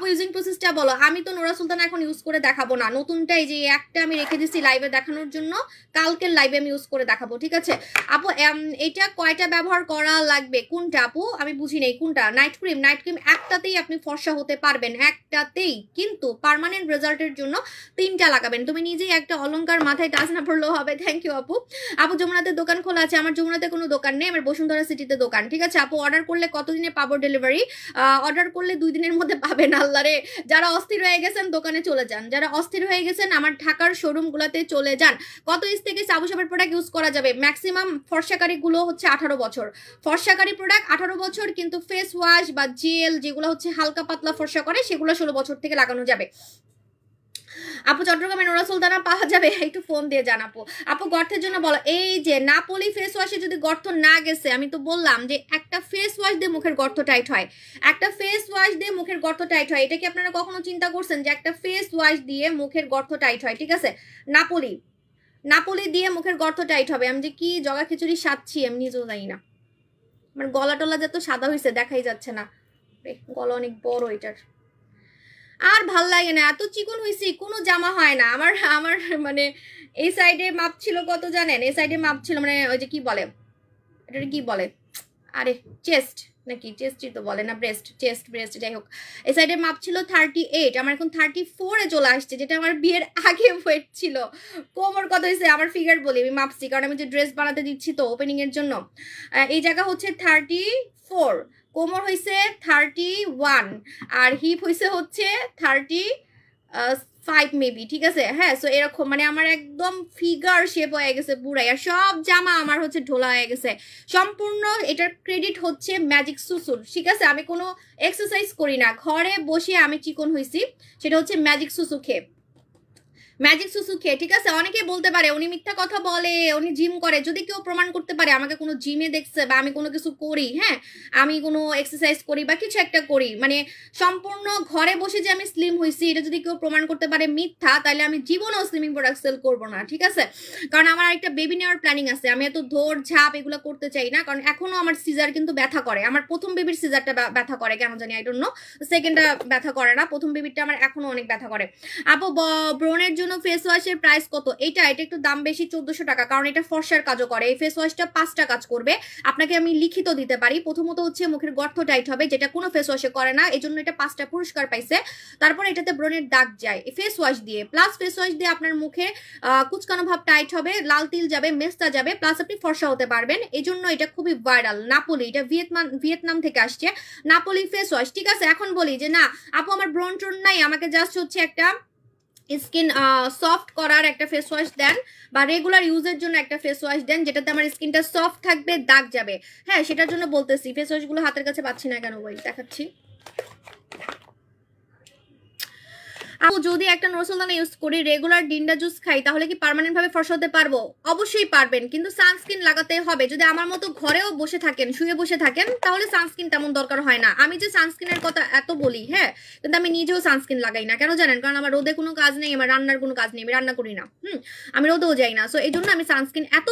ইউজিং প্রসেসটা বলো। আমি তো নোরা সুলতানা এখন ইউজ করে দেখাবো না, নতুনটাই যে একটা আমি রেখে দিচ্ছি লাইভে দেখানোর জন্য, কালকের লাইভে আমি ইউজ করে দেখাবো, ঠিক আছে আপু? এটা কয়টা ব্যবহার করা লাগবে, কোনটা আপু? আমি বুঝি নাই কোনটা। নাইট ক্রিম একটাতেই আপনি ফর্সা হতে পারবেন, একটাতেই, কিন্তু পার্মানেন্ট রেজাল্টের জন্য 3টা লাগাবেন। তুমি নিজেই একটা অলংকার মাথায় টাচ না পড়লেও হবে। থ্যাংক ইউ আপু। আপু যমুনাতে দোকান খোলা আছে? আমার যমুনাতে কোনো দোকান নেই, আমার বসুন্ধরা সিটিতে দোকান। ঠিক আছে আপু, অর্ডার করলে কতদিনে পাবো ডেলিভারি? অর্ডার করলে 2 দিনের মধ্যে পাবেন। আল্লাহরে, যারা অস্থির হয়ে গেছেন দোকানে চলে যান, যারা অস্থির হয়ে গেছেন আমার ঢাকার শোরুমগুলোতে চলে যান। কত এজ থেকে সাবু সাবের প্রোডাক্ট ইউজ করা যাবে? ম্যাক্সিমাম ফর্সাকারি গুলো হচ্ছে 18 বছর, ফর্সাকারি প্রোডাক্ট 18 বছর, কিন্তু ফেস ওয়াশ বা জেল যেগুলো হচ্ছে হালকা পাতলা ফর্সা করে সেগুলো 16 বছর থেকে লাগানো যাবে। আপু চট্টগ্রামে নোরা সুলতানা পাওয়া যাবে? একটু ফোন দিয়ে জানাবো। আপু গর্তের জন্য বলো। এই যে নাপোলি ফেস ওয়াশে যদি গর্ত না গেছে, আমি তো বললাম যে একটা ফেস ওয়াশ দিয়ে মুখের গর্ত টাইট হয়, একটা ফেস ওয়াশ দিয়ে মুখের গর্ত টাইট হয়। এটা কি আপনারা কখনো চিন্তা করছেন যে একটা ফেস ওয়াশ দিয়ে মুখের গর্ত টাইট হয়? ঠিক আছে, নাপোলি দিয়ে মুখের গর্ত টাইট হবে। আমি যে কি জগা খিচুড়ি সাচ্ছি আমি নিজেও জানি না। আমার গলা টলা যত সাদা হয়েছে দেখাই যাচ্ছে না, গলা অনেক বড় এটার। আর ভাল লাগে না, এত চিকন হয়েছি, কোনো জামা হয় না আমার। আমার মানে এই সাইডে মাপ ছিল কত জানেন? এই সাইডে মাপ ছিল মানে ওই যে কি বলে এটা কি বলে, আরে চেস্ট নাকি, চেস্টই তো বলে না, ব্রেস্ট, চেস্ট ব্রেস্ট যাই হোক। এই সাইডে মাপ ছিল 38, আমার এখন 34-এ চলে আসছে, যেটা আমার বিয়ের আগে ওয়েট ছিল। কোমর কত হয়েছে আমার ফিগার বলি, আমি মাপছি কারণ আমি যে ড্রেস বানাতে দিচ্ছি তো ওপেনিং এর জন্য। এই জায়গা হচ্ছে 34, কোমর হয়েছে 31, আর হিপ হয়েছে হচ্ছে 35 মেবি। ঠিক আছে, হ্যাঁ। সো এরকম মানে আমার একদম ফিগার শেপ হয়ে গেছে পুরাই, আর সব জামা আমার হচ্ছে ঢোলা হয়ে গেছে সম্পূর্ণ। এটার ক্রেডিট হচ্ছে ম্যাজিক সুসুর। ঠিক আছে, আমি কোনো এক্সারসাইজ করি না, ঘরে বসে আমি চিকন হয়েছি, সেটা হচ্ছে ম্যাজিক সুসু খেয়ে, ম্যাজিক সুসু খেয়ে। ঠিক আছে, অনেকে বলতে পারে উনি মিথ্যা কথা বলে, উনি জিম করে। যদি কেউ প্রমাণ করতে পারে আমাকে কোনো জিমে দেখছে বা আমি কোনো কিছু করি, হ্যাঁ আমি কোনো এক্সারসাইজ করি বা কিছু একটা করি, মানে সম্পূর্ণ ঘরে বসে যে আমি স্লিম হয়েছি, এটা যদি কেউ প্রমাণ করতে পারে মিথ্যা, তাহলে আমি জীবনেও স্লিমিং প্রোডাক্ট সেল করবো না। ঠিক আছে, কারণ আমার একটা বেবি নেওয়ার প্ল্যানিং আছে, আমি এত দৌড় ঝাঁপ এগুলো করতে চাই না, কারণ এখনো আমার সিজার কিন্তু ব্যথা করে। আমার প্রথম বেবির সিজারটা ব্যথা করে কেন জানি, আই ডোন্ট নো। সেকেন্ডটা ব্যথা করে না, প্রথম বেবিরটা আমার এখনো অনেক ব্যথা করে। আপু ব্রণের জন্য ফেস ওয়াশের প্রাইস কত? এটা একটু দাম বেশি, 1400 টাকা, কারণ এটা ফর্সার কাজও করে। এই ফেস ওয়াশটা 5টা কাজ করবে, আপনাকে আমি লিখিত দিতে পারি। প্রথমত হচ্ছে মুখের গর্ত টাইট হবে, যেটা কোনো ফেস ওয়াশে করে না, এই জন্য এটা 5টা পুরস্কার পাইছে। তারপর এটাতে ব্রণের দাগ যায় ফেস ওয়াশ দিয়ে, প্লাস ফেস ওয়াশ দিয়ে আপনার মুখে কুচকানো ভাব টাইট হবে, লাল তিল যাবে, মেস্তা যাবে, প্লাস আপনি ফর্সা হতে পারবেন। এই জন্য এটা খুবই ভাইরাল। নাপোলি, এটা ভিয়েতনাম থেকে আসছে, নাপোলি ফেস ওয়াশ। ঠিক আছে, এখন বলি যে না আপু আমার ব্রণ ট্রণ নাই, আমাকে জাস্ট হচ্ছে একটা স্কিন সফট করার একটা ফেস ওয়াশ দেন, বা রেগুলার ইউজের জন্য একটা ফেস ওয়াশ দেন যেটাতে আমার স্কিনটা সফট থাকবে, দাগ যাবে। হ্যাঁ সেটার জন্য বলতেছি। ফেস ওয়াশগুলো হাতের কাছে পাচ্ছি না কেন, বই দেখাচ্ছি। আপু যদি একটা নোরসুলতানা ইউজ করি, রেগুলার ডিন্ডা জুস খাই, তাহলে কি পার্মানেন্ট ভাবে ফর্সা হতে পারবো? অবশ্যই পারবেন, কিন্তু সানস্ক্রিন লাগাতে হবে। যদি আমার মতো ঘরেও বসে থাকেন, শুয়ে বসে থাকেন, তাহলে সানস্ক্রিন তেমন দরকার হয় না। আমি যে সানস্ক্রিনের কথা এত বলি, হ্যাঁ, কিন্তু আমি নিজেও সানস্ক্রিন লাগাই না। কেন জানেন? কারণ আমার রোদে কোনো কাজ নেই, আমার রান্নার কোনো কাজ নেই, আমি রান্না করি না, আমি রোদেও যাই না। সো এই জন্য আমি সানস্ক্রিন এত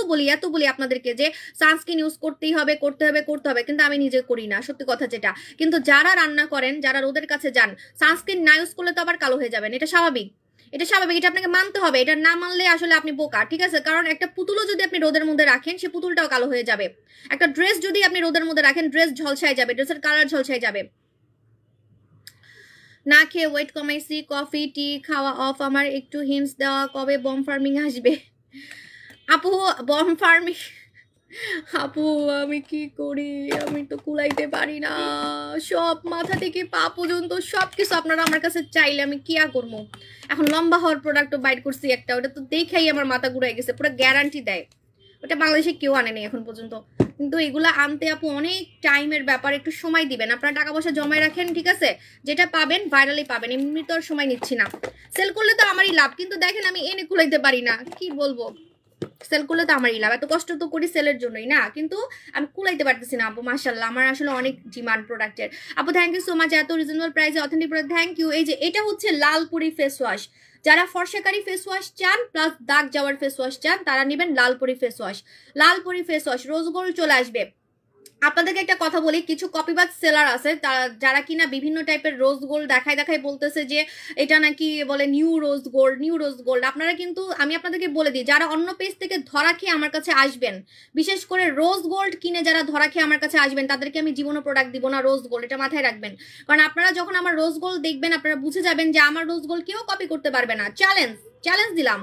বলি আপনাদেরকে যে সানস্ক্রিন ইউজ করতেই হবে, করতে হবে, কিন্তু আমি নিজে করি না, সত্যি কথা যেটা। কিন্তু যারা রান্না করেন, যারা রোদের কাছে যান, সানস্ক্রিন না ইউজ করলে তো আবার কালো হয়ে যাবেন, এটা স্বাভাবিক, এটা আপনাকে মানতে হবে। এটা না মানলে আসলে আপনি বোকা। ঠিক আছে, কারণ একটা পুতুলও যদি আপনি রোদের মধ্যে রাখেন, সে পুতুলটাও কালো হয়ে যাবে। একটা ড্রেস যদি আপনি রোদের মধ্যে রাখেন, ড্রেস ঝলসায় যাবে, ড্রেসের কালার ঝলসায় যাবে। না খেয়ে ওয়েট কমাইছি, কফি টি খাওয়া অফ, আমার একটু হিন্টস দেওয়া, কবে বম ফার্মিং আসবে? আপু বম ফার্মিং, আপু আমি কি করি, আমি তো কুলাইতে পারি না, সব মাথা থেকে পা পর্যন্ত সবকিছু আপনারা আমার কাছে চাইলে আমি কি করবো। এখন লম্বা হওয়ার প্রোডাক্টও বাইর করছি একটা, ওটা তো দেখেই আমার মাথা ঘুরাই গেছে, পুরো গ্যারান্টি দেয়। ওটা বাংলাদেশে কেউ আনেনি এখন পর্যন্ত, কিন্তু এগুলা আনতে আপু অনেক টাইমের ব্যাপার, একটু সময় দিবেন। আপনারা টাকা পয়সা জমায় রাখেন, ঠিক আছে, যেটা পাবেন ভাইরালি পাবেন, এমনি তো আর সময় নিচ্ছি না। সেল করলে তো আমারই লাভ, কিন্তু দেখেন আমি এনে কুলাইতে পারি না, কি বলবো। সেল করলে তো আমারই লাভ, এত কষ্ট তো করি সেলের জন্যই না, কিন্তু আমি কুলাইতে পারতেছি না আপু। মাশাআল্লাহ, আমার আসলে অনেক ডিমান্ড প্রোডাক্টের। আপু থ্যাংক ইউ সো মাচ, এত রিজনেবল প্রাইসে অথেন্টিক প্রোডাক্ট, থ্যাংক ইউ। এই যে এটা হচ্ছে লালপুরি ফেস ওয়াশ, যারা ফর্সাকারী ফেস ওয়াশ চান প্লাস দাগ যাওয়ার ফেস ওয়াশ চান, তারা নেবেন লালপুরি ফেস ওয়াশ। লালপুরি ফেস ওয়াশ, রোজ গোল্ড চলে আসবে, আপনাদেরকে একটা কথা বলি, কিছু কপিবাজ সেলার আছে যারা কিনা বিভিন্ন টাইপের রোজ গোল্ড দেখায় দেখায় বলতেছে যে এটা নাকি বলে new rose gold, new rose gold. আপনারা কিন্তু, আমি আপনাদেরকে বলে দিই, যারা অন্য পেজ থেকে ধরা খেয়ে আমার কাছে আসবেন, বিশেষ করে রোজ গোল্ড কিনে যারা ধরা খেয়ে আমার কাছে আসবেন, তাদেরকে আমি জীবনও প্রোডাক্ট দিব না রোজ গোল্ড, এটা মাথায় রাখবেন। কারণ আপনারা যখন আমার রোজ গোল্ড দেখবেন, আপনারা বুঝে যাবেন যে আমার রোজ গোল্ড কেউ কপি করতে পারবে না। চ্যালেঞ্জ দিলাম,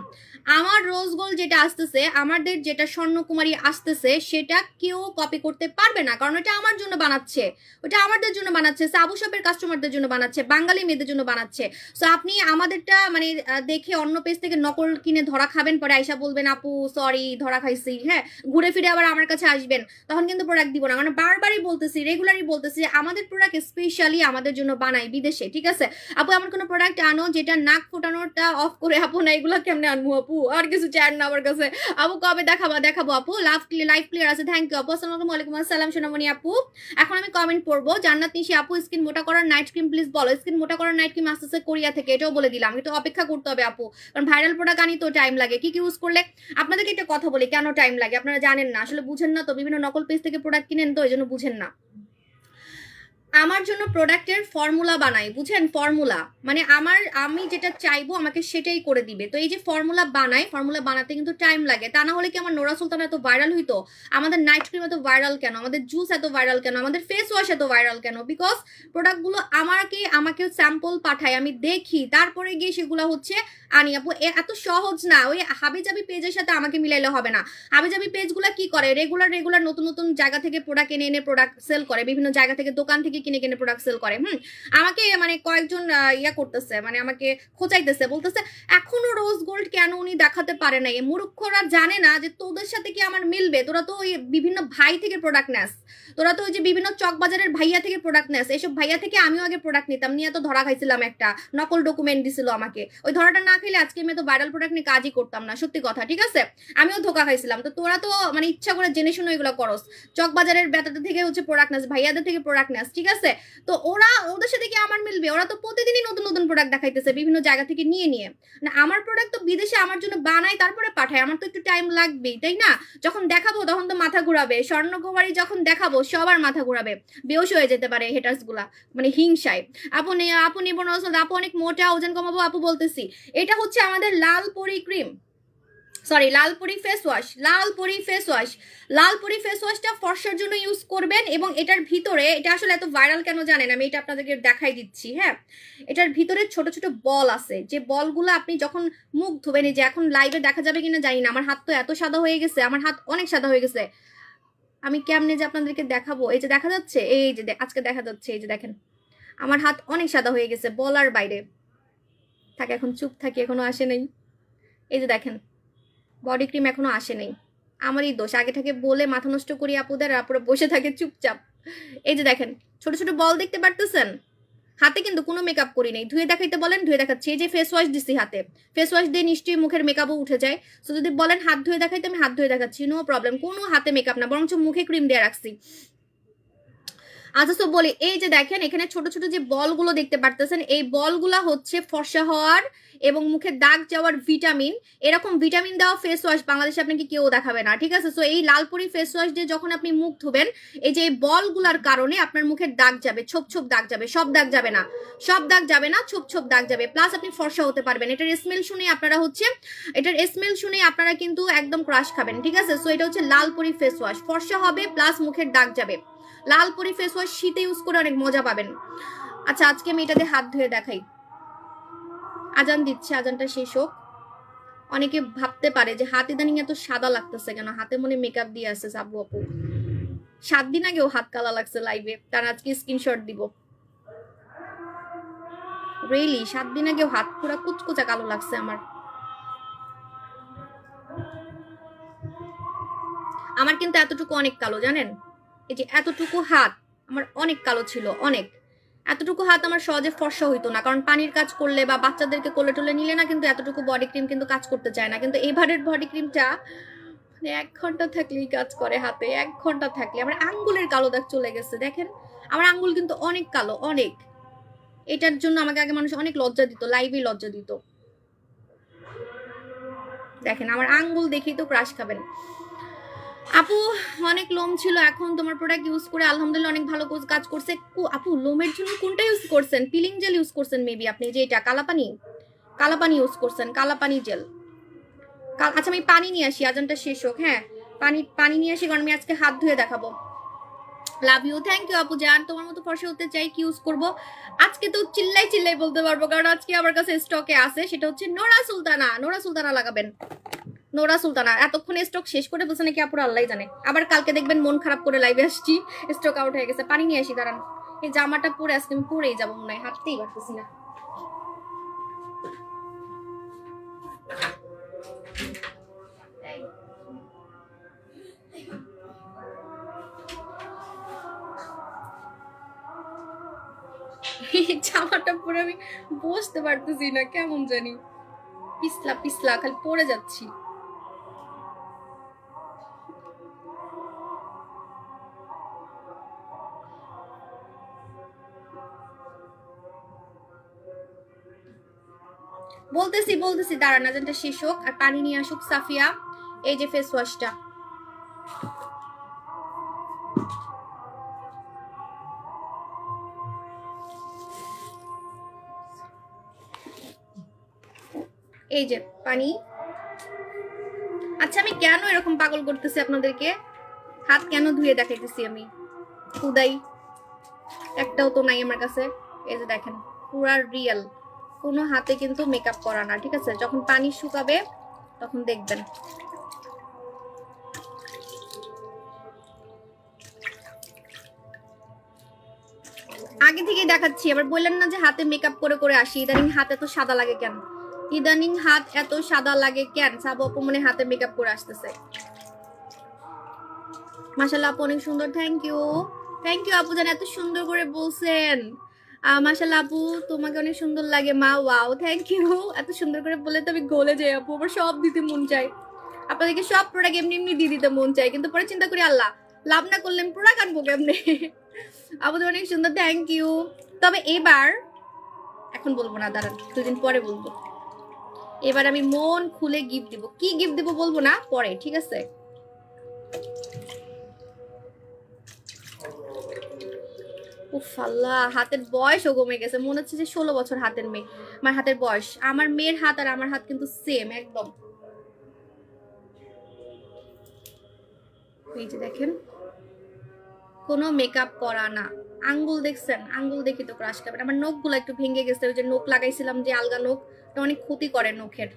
আমার রোজ গোল্ড যেটা আসতেছে, আমাদের যেটা স্বর্ণকুমারী আসতেছে, সেটা কেউ কপি করতে পারবে না, কারণ এটা আমার জন্য বানাচ্ছে, ওটা আমাদের জন্য বানাচ্ছে, সাবু শপের কাস্টমারদের জন্য বানাচ্ছে, বাঙালি মেয়েদের জন্য বানাচ্ছে। সো আপনি আমাদেরটা মানে দেখে অন্য পেজ থেকে নকল কিনে ধরা খাবেন, পরে আইসা বলবেন আপু সরি ধরা খাইছি, হ্যাঁ, ঘুরে ফিরে আবার আমার কাছে আসবেন, তখন কিন্তু প্রোডাক্ট দিব না। মানে বারবারই বলতেছি, রেগুলারই বলতেছি, আমাদের প্রোডাক্ট স্পেশালি আমাদের জন্য বানাই বিদেশে, ঠিক আছে? আপু আমার কোনো প্রোডাক্ট আনো যেটা নাক ফোটানোটা অফ করে, আপু না এগুলো কেমনে আনবো আপু, আর কিছু চান না আমার কাছে আপু, কবে দেখাবো আপু? লাইভ ক্লিয়ার আছে, থ্যাংক ইউ আপু। আসসালামু আলাইকুম, আসসালাম সোনামণি আপু। এখন আমি কমেন্ট পড়বো। জান্নাত নিশি আপু, স্কিন মোটা করার নাইট ক্রিম প্লিজ বলো। স্কিন মোটা করার নাইট ক্রিম আসতেছে কোরিয়া থেকে, এটাও বলে দিলাম, একটু অপেক্ষা করতে হবে আপু, কারণ ভাইরাল প্রোডাক্ট আনি তো টাইম লাগে। কি ইউজ করলে, আপনাদেরকে একটা কথা বলি কেন টাইম লাগে, আপনারা জানেন না, আসলে বুঝেন না তো, বিভিন্ন নকল পেজ থেকে প্রোডাক্ট কিনেন তো, এই জন্য বুঝেন না। আমার জন্য প্রোডাক্টের ফর্মুলা বানাই, বুঝেন? ফর্মুলা মানে আমি যেটা চাইবো আমাকে সেটাই করে দিবে। তো এই যে ফর্মুলা বানাই, ফর্মুলা বানাতে কিন্তু টাইম লাগে। তা না হলে কি আমার নোরা সুলতান এত ভাইরাল হইতো? আমাদের নাইট ক্রিম এত ভাইরাল কেন? আমাদের জুস এত ভাইরাল কেন? আমাদের ফেস ওয়াশ এত ভাইরাল কেন? বিকজ প্রোডাক্টগুলো আমাকে স্যাম্পল পাঠায়, আমি দেখি, তারপরে গিয়ে সেগুলো হচ্ছে আনি। আপু এত সহজ না, ওই হাবিজাবি পেজের সাথে আমাকে মিলাইলে হবে না। হাবিজাবি পেজগুলো কি করে, রেগুলার নতুন নতুন জায়গা থেকে প্রোডাক্ট এনে প্রোডাক্ট সেল করে, বিভিন্ন জায়গা থেকে, দোকান থেকে কিনে প্রোডাক্ট সেল করে। আমাকে মানে কয়েকজন ইয়া করতেছে, মানে আমাকে খোঁচাইতেছে, বলতেছে এখনো রোজ গোল্ড কেন উনি দেখাতে পারে নাই। মূর্খরা জানে না যে তোদের সাথে কি আমার মিলবে, তোরা তো ওই বিভিন্ন ভাই থেকে প্রোডাক্ট নেস, তোরা তো ওই যে বিভিন্ন চক বাজারের ভাইয়া থেকে প্রোডাক্ট নেস। এইসব ভাইয়া থেকে আমিও আগে প্রোডাক্ট নিতাম, নিয়ে তো ধরা খাইছিলাম, একটা নকল ডকুমেন্ট দিছিল আমাকে। ওই ধরাটা না খাইলে আজকে আমি তো ভাইরাল প্রোডাক্ট নিয়ে কাজই করতাম না, সত্যি কথা, ঠিক আছে? আমিও ধোকা খাইছিলাম। তো তোরা তো মানে ইচ্ছা করে জেনে শুনে এগুলো করস, চক বাজারের বেতাটা থেকে হচ্ছে প্রোডাক্ট নেস, ভাইয়াদের থেকে প্রোডাক্ট নেস, ঠিক আছে? তো ওদের সাথে কি আমার মিলবে? ওরা তো প্রতিদিনই নতুন নতুন প্রোডাক্ট দেখাইতেছে বিভিন্ন জায়গা থেকে নিয়ে না। আমার প্রোডাক্ট তো বিদেশে আমার জন্য বানাই তারপরে পাঠায়, আমার তো একটু টাইম লাগবেই, তাই না? যখন দেখাবো তখন তো মাথা ঘুরাবে, স্বর্ণকুমারী যখন দেখাবো সবার মাথা ঘুরাবে, বেউস হয়ে যেতে পারে হেটার্স গুলা, মানে হিংসায়। আপু নিবন আপু অনেক মোটা, ওজন কমাবো আপু বলতেছি। এটা হচ্ছে আমাদের লালপরি ক্রিম, সরি লালপুরি ফেস ওয়াশ। লালপুরি ফেস ওয়াশটা ফর্সার জন্য ইউজ করবেন। এবং এটার ভিতরে, এটা আসলে এত ভাইরাল কেন জানেন, আমি এটা আপনাদেরকে দেখাই দিচ্ছি। হ্যাঁ, এটার ভিতরে ছোট ছোট বল আছে, যে বলগুলো আপনি যখন মুখ ধুবেন, যে এখন লাইভে দেখা যাবে কিনা জানি না, আমার হাত তো এত সাদা হয়ে গেছে, আমার হাত অনেক সাদা হয়ে গেছে, আমি কেমনে যে আপনাদেরকে দেখাবো। এই যে দেখা যাচ্ছে, এই যে আজকে দেখা যাচ্ছে, এই যে দেখেন আমার হাত অনেক সাদা হয়ে গেছে, বলার বাইরে। থাকে এখন চুপ থাকি, এখনো আসে নাই। এই যে দেখেন বডি ক্রিম এখনো আসে নেই, আমারই দোষ, আগে থেকে বলে মাথা নষ্ট করি আপুদের, আপুরা বসে থাকে চুপচাপ। এই যে দেখেন ছোট ছোট বল দেখতে পারতেছেন, হাতে কিন্তু কোনো মেকআপ করি নেই। ধুয়ে দেখাইতে বলেন ধুয়ে দেখাচ্ছি। এই যে ফেস ওয়াশ দিছি হাতে, ফেস ওয়াশ দিয়ে নিশ্চয়ই মুখের মেকআপও উঠে যায়। তো যদি বলেন হাত ধুয়ে দেখাইতে, আমি হাত ধুয়ে দেখাচ্ছি, নো প্রবলেম, কোনো হাতে মেকআপ না, বরঞ্চ মুখে ক্রিম দিয়ে রাখছি। আচ্ছা, তো বলি, এই যে দেখেন এখানে ছোট ছোট যে বলগুলো দেখতে পারতেছেন, এই বলগুলা হচ্ছে ফর্সা হওয়ার এবং মুখে দাগ যাওয়ার ভিটামিন। এরকম ভিটামিন দেওয়া ফেস ওয়াশ বাংলাদেশে আপনাকে কেউ দেখাবে না, ঠিক আছে? সো এই লালপুরি ফেস ওয়াশ দিয়ে যখন আপনি মুখ ধুবেন, এই যে বলগুলার কারণে আপনার মুখের দাগ যাবে, ছোপ দাগ যাবে, সব দাগ যাবে না, ছোপ দাগ যাবে, প্লাস আপনি ফর্সা হতে পারবেন। এটার স্মেল শুনে আপনারা কিন্তু একদম ক্রাশ খাবেন, ঠিক আছে? সো এটা হচ্ছে লালপুরি ফেস ওয়াশ, ফর্সা হবে প্লাস মুখের দাগ যাবে। লালপুরি ফেস ওয়াশ শীতে ইউজ করে অনেক মজা পাবেন। আচ্ছা, আজকে আমি এটাতে হাত ধুয়ে দেখাই। আজান দিচ্ছে, আজানটা শেষ হোক। অনেকে ভাবতে পারে যে হাত ইদানিং এত সাদা লাগতেছে কেন, হাতে মনে মেকআপ দিয়ে আসছে সাবু আপু। 7 দিন আগেও হাত কালা লাগছে লাইভে, তার আজকে স্ক্রিনশট দিব। রিয়েলি 7 দিন আগেও হাত পুরো কুচকুচা কালো লাগছে আমার কিন্তু এতটুকু অনেক কালো, জানেন? এই যে এতটুকু হাত আমার অনেক কালো ছিল, অনেক। এতটুকু হাত আমার সহজে ফর্সা হইতো না, কারণ পানির কাজ করলে বা বাচ্চাদেরকে কোলে টোলে নিলে না, কিন্তু এতটুকু বডি ক্রিম কিন্তু কাজ করতে চায় না। কিন্তু এবারের বডি ক্রিমটা মানে 1 ঘন্টা থাকলেই কাজ করে হাতে, 1 ঘন্টা থাকলে। আমার আঙ্গুলের কালো দাগ চলে গেছে, দেখেন আমার আঙ্গুল কিন্তু অনেক কালো, অনেক। এটার জন্য আমাকে আগে মানুষ অনেক লজ্জা দিত, লাইভে লজ্জা দিত। দেখেন আমার আঙ্গুল দেখেই তো ক্রাশ খাবেন। আপু অনেক লোম ছিল, এখন তোমার প্রোডাক্ট ইউজ করে আলহামদুলিল্লাহ অনেক ভালো কাজ করছে। আপু লোমের জন্য কোনটা ইউজ করছেন? পিলিং জেল ইউজ করছেন মেবি আপনি, যে এটা কালাপানি ইউজ করছেন, কালাপানি জেল। আচ্ছা আমি পানি নিয়ে আসি, আজানটা শেষ হোক। হ্যাঁ পানি নিয়ে আসি, কারণ আমি আজকে হাত ধুয়ে দেখাবো। লাভ ইউ, থ্যাংক ইউ আপু জান। তোমার মতো ফর্সা হতে চাই, কি ইউজ করব আজকে? তো চিল্লাই বলতে পারবো, কারণ আজকে আমার কাছে স্টকে আছে, সেটা হচ্ছে নোরা সুলতানা লাগাবেন। নোরা সুলতানা এতক্ষণে স্টক শেষ করে বলছে নাকি আপুর আল্লাহ জানে। আবার কালকে দেখবেন মন খারাপ করে লাইভে আসছি, স্টক আউট হয়ে গেছে। পানি নিয়ে আসি, দাঁড়ান। এই জামাটা পরে আজকে আমি পরেই যাবো মনে হয়, হাঁটতেই পারতেছি না। জামাটা পরে আমি বসতে পারতেছি না, কেমন জানি পিছলা খালি পড়ে যাচ্ছি। বলতেছি দাঁড়ান, আজানটা শেষ হোক আর পানি নিয়ে আসুক সাফিয়া। এই যে ফেস ওয়াশটা, এই যে পানি। আচ্ছা আমি কেন এরকম পাগল করতেছি আপনাদেরকে? হাত কেন ধুয়ে দেখাইতেছি আমি? খুদাই একটাও তো নাই আমার কাছে। এই যে দেখেন, পুরা রিয়েল, কোনো হাতে কিন্তু মেকআপ করা না, ঠিক আছে? যখন পানি শুকাবে তখন দেখবেন। আগে থেকেই দেখাচ্ছি, আবার বললেন না যে হাতে মেকআপ করে আসি। ইদানিং হাত এত সাদা লাগে কেন? সাবু আপু মনে হাতে মেকআপ করে আসতেছে। মাশাআল্লাহ আপু অনেক সুন্দর, থ্যাংক ইউ আপু জান, এত সুন্দর করে বলছেন। মাশাআল্লাহ আপু তোমাকে অনেক সুন্দর লাগে মা, ওয়াও থ্যাংক ইউ। এত সুন্দর করে বলে তো আমি গলে যাই আপু, আবার সব দিতে মন চাই। আপনাদেরকে সব প্রোডাক্ট এমনি দিয়ে দিতে মন চাই, কিন্তু পরে চিন্তা করি আল্লাহ লাভ না করলে আমি প্রোডাক্ট আনবো কেমনে। আপু তো অনেক সুন্দর, থ্যাংক ইউ। তবে এবার এখন বলবো না, দাঁড়ান 2 দিন পরে বলবো। এবার আমি মন খুলে গিফট দিব। কি গিফট দিব বলবো না, পরে, ঠিক আছে? উফ আল্লাহ, হাতের বয়সও কমে গেছে, মনে হচ্ছে যে 16 বছর হাতের মেয়ে। আমার হাতের বয়স, আমার মেয়ের হাত আর আমার হাত কিন্তু সেম একদম। এই যে দেখেন, কোনো মেকআপ করা না। আঙ্গুল দেখছেন? আঙ্গুল দেখি তো ক্রাশ খাবেন। আমার নখগুলো একটু ভেঙে গেছে, ওই যে নখ লাগাইছিলাম যে আলগা নখ, এটা অনেক ক্ষতি করে, নখের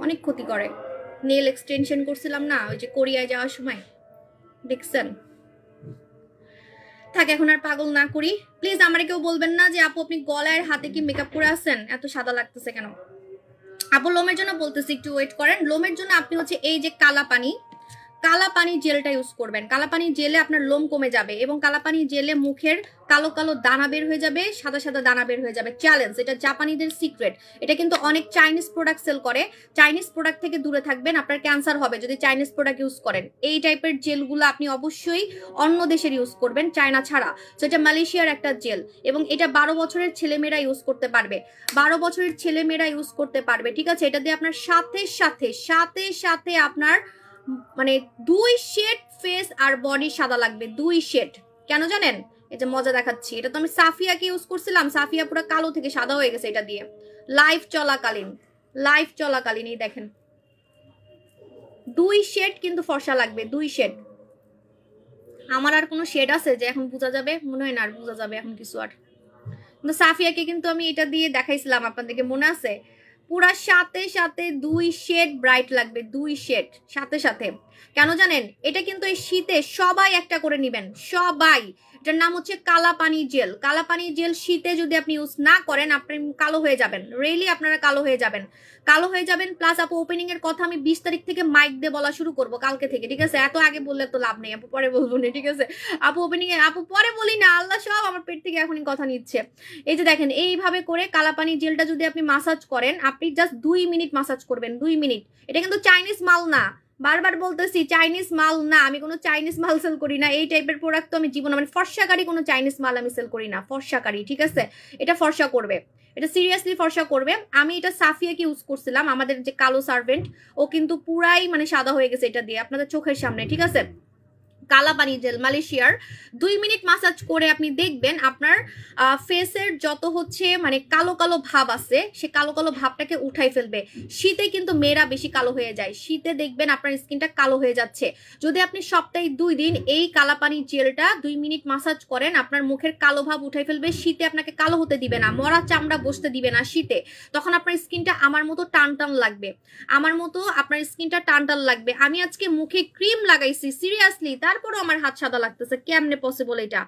অনেক ক্ষতি করে। নেল এক্সটেনশন করছিলাম না ওই যে কোরিয়ায় যাওয়ার সময়, দেখছেন? থাক, এখন আর পাগল না করি। প্লিজ আমারে কেউ বলবেন না যে আপু আপনি গলায় হাতে কি মেকআপ করে আসছেন, এত সাদা লাগতেছে কেন? আপু লোমের জন্য বলতেছি, একটু ওয়েট করেন। লোমের জন্য আপনি হচ্ছে এই যে কালাপানি জেলটা ইউজ করবেন। কালাপানি জেলে আপনার লোম কমে যাবে, এবং কালাপানি জেলে মুখের কালো কালো দানা বের হয়ে যাবে, সাদা সাদা দানা বের হয়ে যাবে। চ্যালেঞ্জ, এটা জাপানিদের সিক্রেট। এটা কিন্তু অনেক চাইনিজ প্রোডাক্ট সেল করে। চাইনিজ প্রোডাক্ট থেকে দূরে থাকবেন, আপনার ক্যান্সার হবে যদি চাইনিজ প্রোডাক্ট ইউজ করেন। এই টাইপের জেলগুলো আপনি অবশ্যই অন্য দেশের ইউজ করবেন, চায়না ছাড়া। তো এটা মালয়েশিয়ার একটা জেল, এবং এটা 12 বছরের ছেলেমেয়েরা ইউজ করতে পারবে। 12 বছরের ছেলেমেয়েরা ইউজ করতে পারবে, ঠিক আছে? এটা দিয়ে আপনার সাথে সাথে আপনার মানে 2 শেড ফেস আর বডি সাদা লাগবে, 2 শেড। কেন জানেন? এই যে মজা দেখাচ্ছি, এটা তো আমি সাফিয়াকে ইউজ করছিলাম, সাফিয়া পুরো কালো থেকে সাদা হয়ে গেছে এটা দিয়ে। লাইভ চলাকালীন এই দেখেন 2 শেড কিন্তু ফর্সা লাগবে, 2 শেড। আমার আর কোনো শেড আছে যে এখন বোঝা যাবে? মনে হয় না আর বোঝা যাবে এখন কিছু আর। কিন্তু সাফিয়াকে কিন্তু আমি এটা দিয়ে দেখাইছিলাম আপনাদেরকে, মনে আছে? পুরা সাথে 2 শেড ব্রাইট লাগবে, 2 শেড সাথে। কেন জানেন? এটা কিন্তু এই শীতে সবাই একটা করে নেবেন, সবাই। এটার নাম হচ্ছে কালাপানি জেল। শীতে যদি আপনি ইউজ না করেন আপনি কালো হয়ে যাবেন, রিয়েলি আপনারা কালো হয়ে যাবেন। প্লাস আপু ওপেনিং এর কথা আমি 20 তারিখ থেকে মাইক দিয়ে বলা শুরু করব, কালকে থেকে, ঠিক আছে? এত আগে বললে তো লাভ নেই আপু, পরে বলবো না, ঠিক আছে? আপু ওপেনিং এ আপু পরে বলি না, আল্লাহ সব আমার পেট থেকে এখনই কথা নিচ্ছে। এই যে দেখেন, এইভাবে করে কালাপানি জেলটা যদি আপনি মাসাজ করেন, আপনি জাস্ট 2 মিনিট মাসাজ করবেন, 2 মিনিট। এটা কিন্তু চাইনিজ মাল না, বারবার বলতেছি চাইনিজ মাল না, আমি কোনো চাইনিজ মাল সেল করি না। এই টাইপের প্রোডাক্ট তো আমি জীবনে, মানে ফর্সাকারী কোনো চাইনিজ মাল আমি সেল করি না। ফর্সাকারী, ঠিক আছে, এটা ফর্সা করবে, এটা সিরিয়াসলি ফর্সা করবে। আমি এটা সাফিয়াকে ইউজ করছিলাম, আমাদের যে কালো সার্ভেন্ট, ও কিন্তু পুরাই মানে সাদা হয়ে গেছে এটা দিয়ে, আপনাদের চোখের সামনে, ঠিক আছে। কালাপানি জেল মালয়েশিয়ার, 2 মিনিট মাসাজ করে আপনি দেখবেন আপনার ফেসের যত হচ্ছে মানে কালো কালো ভাব আছে, সে কালো কালো ভাবটাকে উঠাই ফেলবে। শীতে কিন্তু মেয়েরা বেশি কালো হয়ে যায়, শীতে দেখবেন আপনার স্কিনটা কালো হয়ে যাচ্ছে। যদি আপনি সপ্তাহে 2 দিন এই কালাপানি জেলটা 2 মিনিট মাসাজ করেন, আপনার মুখের কালো ভাব উঠাই ফেলবে। শীতে আপনাকে কালো হতে দিবে না, মরা চামড়া বসতে দিবে না শীতে। তখন আপনার স্কিনটা আমার মতো টান টান লাগবে, আমার মতো আপনার স্কিনটা টান টান লাগবে। আমি আজকে মুখে ক্রিম লাগাইছি সিরিয়াসলি, তারপরও আমার হাত সাদা লাগতেছে। কেমনে পসিবল এটা,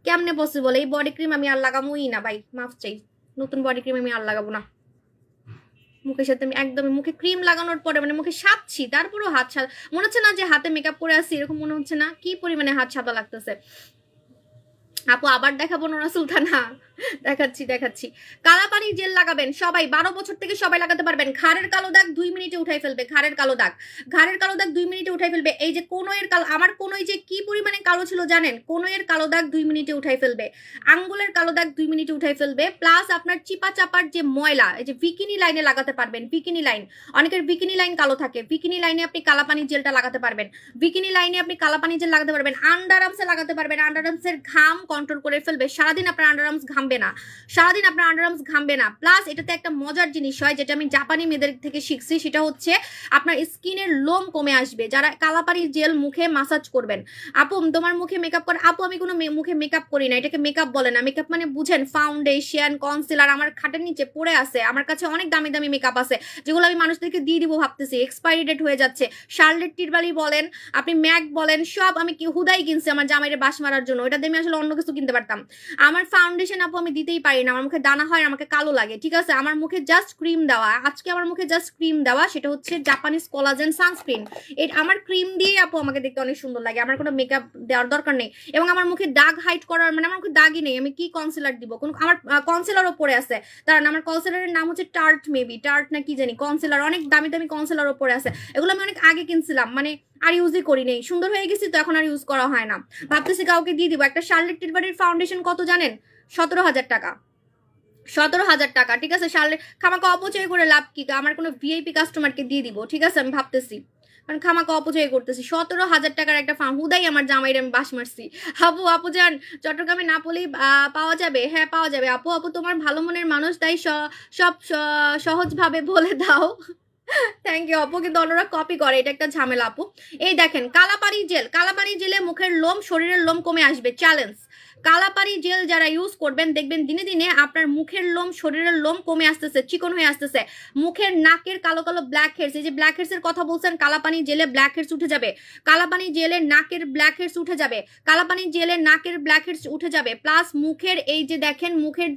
কেমনে পসিবল? এই বডি ক্রিম আমি আর লাগাবোই না ভাই, মাফ চাই, নতুন বডি ক্রিম আমি আর লাগাবো না। মুখের সাথে আমি একদমই, মুখে ক্রিম লাগানোর পরে মানে মুখে সাদছি, তারপরও হাত সাদা মনে হচ্ছে না যে হাতে মেকআপ করে আসছি, এরকম মনে হচ্ছে না। কি পরিমাণে হাত সাদা লাগতেছে। আপু আবার দেখাবো নোরা সুলতানা? দেখাচ্ছি দেখাচ্ছি। কালাপানি জেল লাগাবেন সবাই, 12 বছর থেকে সবাই লাগাতে পারবেন। ঘাড়ের কালো দাগ 2 মিনিটে উঠাই ফেলবে, ঘাড়ের কালো দাগ, ঘাড়ের কালো দাগ 2 মিনিটে উঠাই ফেলবে। এই যে কোনোয়ের কালো, আমার কোনোই যে কি পরিমাণে কালো ছিল জানেন, কোনোয়ের কালো দাগ 2 মিনিটে উঠাই ফেলবে, আঙ্গুলের কালো দাগ 2 মিনিটে উঠাই ফেলবে। প্লাস আপনার চিপা চাপার যে ময়লা, এই যে বিকিনি লাইনে লাগাতে পারবেন, বিকিনি লাইন, অনেকের বিকিনি লাইন কালো থাকে, বিকিনি লাইনে আপনি কালাপানি জেলটা লাগাতে পারবেন, বিকিনি লাইনে আপনি কালাপানি জেল লাগাতে পারবেন। আন্ডার আর্মসে লাগাতে পারবেন, আন্ডার আর্মসের ঘাম কন্ট্রোল করে ফেলবে। সারাদিন আপনার আন্ডার আর্মস ঘামবে না, সারাদিন আপনার আন্ডার আর্মস ঘামবে না। প্লাস এটাতে একটা মজার জিনিস হয়, যেটা আমি জাপানি মেয়েদের থেকে শিখছি, সেটা হচ্ছে আপনার স্কিনের লোম কমে আসবে যারা কালাপানি জেল মুখে মাসাজ করবেন। আপু তোমার মুখে মেকআপ করে? আপু আমি কোনো মুখে মেকআপ করি না, এটাকে মেকআপ বলে না। মেকআপ মানে বুঝেন ফাউন্ডেশন, কনসিলার আমার খাটের নিচে পড়ে আছে। আমার কাছে অনেক দামি দামি মেকআপ আছে, যেগুলো আমি মানুষদেরকে দিয়ে দিব ভাবতেছি, এক্সপায়ারি ডেট হয়ে যাচ্ছে। শার্লেট টিরবালি বলেন, আপনি ম্যাক বলেন, সব আমি হুদাই কিনছি আমার জামাইরে বাস মারার জন্য। ওটা দিয়ে আমি আসলে অন্য কিছু কিনতে পারতাম। আমার ফাউন্ডেশন আপু আমি দিতেই পারি না, আমার মুখে দানা হয়, আমাকে কালো লাগে, ঠিক আছে। আমার মুখে জাস্ট ক্রিম দেওয়া, আজকে আমার মুখে জাস্ট ক্রিম দেওয়া, সেটা হচ্ছে জাপানিজ কোলাজেন সানস্ক্রিন। আমার ক্রিম দিয়ে আপু আমাকে দেখতে অনেক সুন্দর লাগে, আমার কোনো মেকআপ দেওয়ার দরকার নেই। এবং আমার মুখে দাগ হাইড করার মানে আমার মুখে দাগই নেই, আমি কি কনসিলার দিব? কোন আমার কনসিলারও পরে আছে, কারণ আমার কনসিলারের নাম হচ্ছে টার্ট, মেবি টার্ট না কি জানি, কনসিলার অনেক দামি দামি কনসিলারও পরে আছে। এগুলো আমি অনেক আগে কিনছিলাম, মানে আর ইউজই করি নেই, সুন্দর হয়ে গেছি তো এখন আর ইউজ করা হয় না। ভাবতেছি কাউকে দিয়ে দিব। একটা শার্লেট টিলবাড়ির ফাউন্ডেশন কত জানেন? 17,000 টাকা, 17,000 টাকা, ঠিক আছে। শার্লেট খামাকা অপচয় করে লাভ কি? আমার কোনো ভিআইপি কাস্টমারকে দিয়ে দিব, ঠিক আছে, আমি ভাবতেছি, কারণ খামাকা অপচয় করতেছি। 17,000 টাকার একটা হুদাই আমার জামাইরে আমি বাস মারছি। আপু যান চট্টগ্রামে না পড়লেই পাওয়া যাবে? হ্যাঁ পাওয়া যাবে আপু তোমার ভালো মনের মানুষ, তাই সব সহজভাবে বলে দাও। থ্যাংক ইউ আপু, কিন্তু অন্যরা কপি করে, এটা একটা ঝামেলা আপু। এই দেখেন কালাপানি জেল, কালাপানি জেলে মুখের লোম, শরীরের লোম কমে আসবে, চ্যালেঞ্জ। কালাপানি জেল যারা ইউজ করবেন দেখবেন দিনে দিনে আপনার মুখের লোম, শরীরের লোম কমে আসতেছে, চিকন হয়ে আসতেছে। মুখের নাকের কালো কালো ব্ল্যাক হেডস, এই যে ব্ল্যাক হেডস এর কথা বলছেন, কালাপানি জেলে ব্ল্যাক হেডস উঠে যাবে, কালাপানি জেলে নাকের ব্ল্যাক হেডস উঠে যাবে, কালাপানি জেলে নাকের ব্ল্যাক হেডস উঠে যাবে। প্লাস মুখের এই যে দেখেন মুখের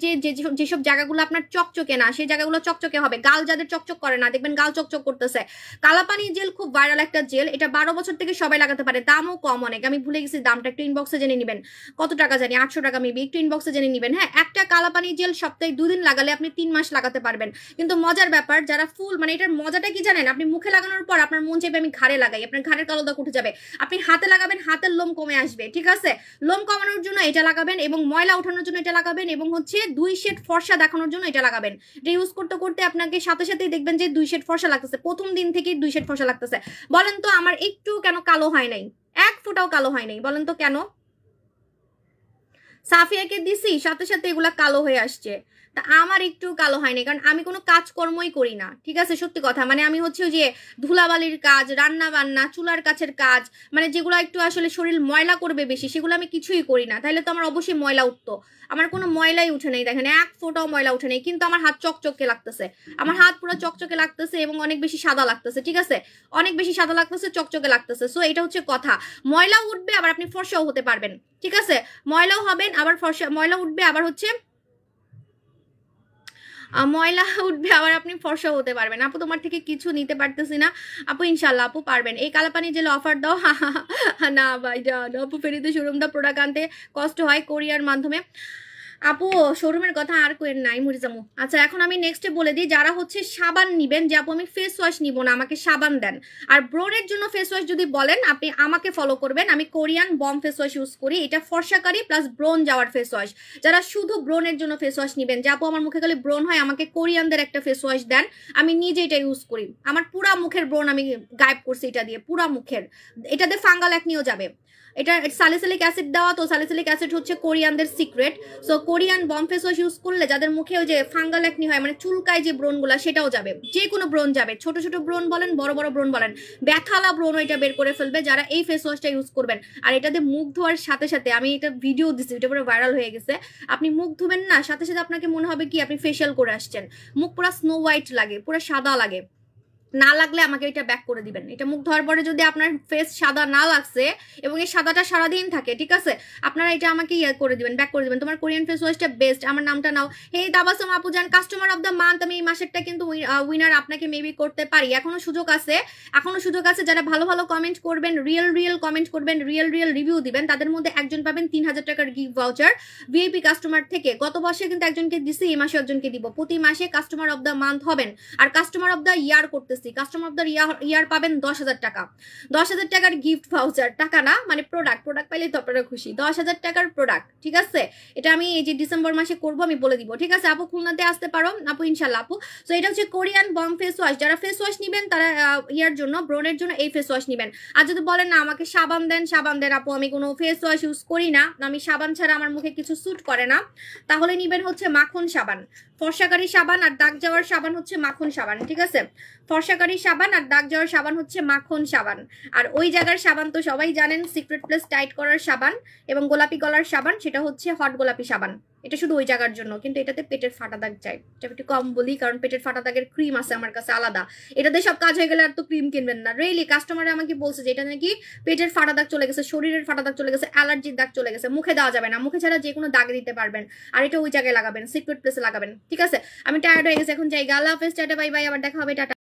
যেসব জায়গাগুলো আপনার চকচকে না, সেই জায়গাগুলো চকচকে হবে। গাল যাদের চকচক করে না, দেখবেন গাল চকচক করতেছে। কালাপানি জেল খুব ভাইরাল একটা জেল, এটা 12 বছর থেকে সবাই লাগাতে পারে, দামও কম অনেক, আমি ভুলে গেছি দামটা, একটু ইনবক্সে জেনে নেবেন কত টাকা জানি, 800 টাকা মেবি, একটু ইনবক্সে জেনে নেবেন। হ্যাঁ, একটা কালাপানি জেল সপ্তাহে 2 দিন লাগালে আপনি 3 মাস লাগাতে পারবেন। কিন্তু মজার ব্যাপার, যারা ফুল মানে এটার মজাটা কি জানেন, আপনি মুখে লাগানোর পর আপনার মন চাইবে আমি ঘাড়ে লাগাই, আপনার ঘাড়ের কালো দাগ উঠে যাবে। আপনি হাতে লাগাবেন, হাতের লোম কমে আসবে, ঠিক আছে। লোম কমানোর জন্য এটা লাগাবেন, এবং ময়লা ওঠানোর জন্য এটা লাগাবেন, এবং হচ্ছে 2 শেড ফর্সা দেখানোর জন্য এটা লাগাবেন। এটা ইউজ করতে করতে আপনাকে সাথে সাথেই দেখবেন যে 2 শেড ফর্সা লাগতেছে, প্রথম দিন থেকেই 2 শেড ফর্সা লাগতেছে। বলেন তো আমার একটু কেন কালো হয় নাই? এক ফোঁটাও কালো হয় নাই, বলেন তো কেন? সাফিয়াকে দিছি, সাথে সাথে এগুলা কালো হয়ে আসছে, তা আমার একটু কালো হয়নি, কারণ আমি কোনো কাজকর্মই করি না, ঠিক আছে, সত্যি কথা। মানে আমি হচ্ছে ওই যে ধুলাবালির কাজ, রান্না বান্না, চুলার কাছের কাজ, মানে যেগুলো একটু আসলে শরীর ময়লা করবে বেশি, সেগুলো আমি কিছুই করি না। তাহলে তো আমার অবশ্যই ময়লা উঠতো, আমার কোনো ময়লাই উঠে নেই, দেখেন এক ফোঁটাও ময়লা উঠে নেই। কিন্তু আমার হাত চকচকে লাগতেছে, আমার হাত পুরো চকচকে লাগতেছে, এবং অনেক বেশি সাদা লাগতেছে, ঠিক আছে, অনেক বেশি সাদা লাগতেছে, চকচকে লাগতেছে। সো এটা হচ্ছে কথা, ময়লা উঠবে আবার আপনি ফর্সাও হতে পারবেন, ঠিক আছে, ময়লাও হবেন আবার ফর্সা, ময়লা উঠবে আবার হচ্ছে ময়লা উঠবে আবার আপনি ফর্সা হতে পারবেন। আপু তোমার থেকে কিছু নিতে পারতেছি না আপু, ইনশাল্লাহ আপু পারবেন। এই কালাপানি জেলে অফার দাও। না ভাই যান, আপু ফেরিতে শোরুম দা প্রোডাক্ট আনতে কষ্ট হয় কোরিয়ার মাধ্যমে। আপু শোরুমের কথা আর কোয়েন নাই মরে যাবো। আচ্ছা এখন আমি নেক্সটে বলে দিই, যারা হচ্ছে সাবান নিবেন যে আপু আমি ফেস ওয়াশ নিব না, আমাকে সাবান দেন। আর ব্রণের জন্য ফেস ওয়াশ যদি বলেন আপনি আমাকে ফলো করবেন, আমি Korean balm face wash use করি, এটা ফর্সাকারি প্লাস ব্রণ যাওয়ার ফেস ওয়াশ। যারা শুধু ব্রণের জন্য ফেস ওয়াশ নিবেন যে আপু আমার মুখে খালি ব্রণ হয়, আমাকে কোরিয়ানদের একটা ফেস ওয়াশ দেন, আমি নিজে এটা ইউজ করি, আমার পুরা মুখের ব্রণ আমি গায়েব করছি এটা দিয়ে, পুরা মুখের। এটাতে ফাঙ্গাল একনিও যাবে। এটা সালিসিলিক অ্যাসিড দেওয়া, তো সালিসিলিক অ্যাসিড হচ্ছে কোরিয়ানদের সিক্রেট। So Korean balm face wash use করলে যাদের মুখে ওই যে ফাঙ্গাল একনি হয় মানে চুলকায় যে ব্রণগুলা সেটাও যাবে, যে কোনো ব্রণ যাবে, ছোট ছোট ব্রণ বলেন বড় বড় ব্রণ বলেন, ব্যথালা ব্রণ এটা বের করে ফেলবে যারা এই ফেস ওয়াশটা ইউজ করবেন। আর এটাতে মুখ ধোয়ার সাথে সাথে, আমি এটা ভিডিও দিচ্ছি, এটা পুরো ভাইরাল হয়ে গেছে, আপনি মুখ ধুবেন না সাথে সাথে আপনাকে মনে হবে কি আপনি ফেশিয়াল করে আসছেন, মুখ পুরো স্নো হোয়াইট লাগে, পুরো সাদা লাগে। না লাগলে আমাকে এটা ব্যাক করে দিবেন। এটা মুখ ধোয়ার পরে যদি আপনার ফেস সাদা না লাগছে এবং এই সাদাটা সারাদিন থাকে, ঠিক আছে, আপনারা এটা আমাকে ইয়ে করে দিবেন, ব্যাক করে দিবেন। তোমার কোরিয়ান ফেস ওয়াশটা বেস্ট, আমার নামটা নাও। হে তাবাসসুম আপু জান, কাস্টমার অফ দ্য মান্থ, আমি এই মাসেরটা কিন্তু উইনার আপনাকে মেবি করতে পারি, এখনো সুযোগ আছে, এখনো সুযোগ আছে। যারা ভালো ভালো কমেন্ট করবেন, রিয়েল কমেন্ট করবেন, রিয়েল রিভিউ দিবেন, তাদের মধ্যে একজন পাবেন 3000 টাকার গিফট ভাউচার ভিআইপি কাস্টমার থেকে। গত বছরে কিন্তু একজনকে দিছি, এই মাসে একজনকে দিব। প্রতি মাসে কাস্টমার অফ দ্য মান্থ হবেন, আর কাস্টমার অফ দ্য ইয়ার করতেছি। কাস্টমার অফ দ্য ইয়ার পাবেন 10,000 টাকা, 10,000 টাকার গিফট ভাউচার, টাকা না মানে প্রোডাক্ট পাইলেই তো আপনারা খুশি। 10,000 টাকার প্রোডাক্ট, ঠিক আছে। এটা আমি এই যে ডিসেম্বর মাসে করব, আমি বলে দিব, ঠিক আছে। আপু খুলনাতে আসতে পারো আপু, ইনশাল্লাহ আপু। তো এটা হচ্ছে কোরিয়ান বম ফেস ওয়াশ। যারা ফেস ওয়াশ নিবেন তারা ইয়ার জন্য, ব্রণের জন্য এই ফেস ওয়াশ নিবেন। আর যদি বলেন না আমাকে সাবান দেন আপু, আমি কোনো ফেস ওয়াশ ইউজ করি না, আমি সাবান ছাড়া আমার মুখে কিছু স্যুট করে না, তাহলে নিবেন হচ্ছে মাখন সাবান। ফর্সাকারী সাবান আর দাগ যাওয়ার সাবান হচ্ছে মাখন সাবান, ঠিক আছে। ফর্সাকারী সাবান আর দাগ যাওয়ার সাবান হচ্ছে মাখন সাবান। আর ওই জায়গার সাবান তো সবাই জানেন, সিক্রেট প্লেস টাইট করার সাবান এবং গোলাপি গলার সাবান, সেটা হচ্ছে হট গোলাপি সাবান। এটা শুধু ওই জায়গার জন্য, কিন্তু এটাতে পেটের ফাটা দাগ যায়, এটা একটু কম বলি কারণ পেটের ফাটা দাগের ক্রিম আছে আমার কাছে আলাদা, এটাতে সব কাজ হয়ে গেলে আর তো ক্রিম কিনবেন না। রিয়েলি কাস্টমার আমাকে বলছে যে এটা নাকি পেটের ফাটা দাগ চলে গেছে, শরীরের ফাটা দাগ চলে গেছে, অ্যালার্জির দাগ চলে গেছে, মুখে দেওয়া যাবে না, মুখে ছাড়া যে কোনো দাগে দিতে পারবেন। আর এটা ওই জায়গায় লাগাবেন, সিক্রেট প্লেসে লাগাবেন, ঠিক আছে। আমি টায়ার্ড হয়ে গেছি, এখন যাই। আল্লাহ হাফেজ, টাটা বাই বাই, আবার দেখা হবে, টাটা।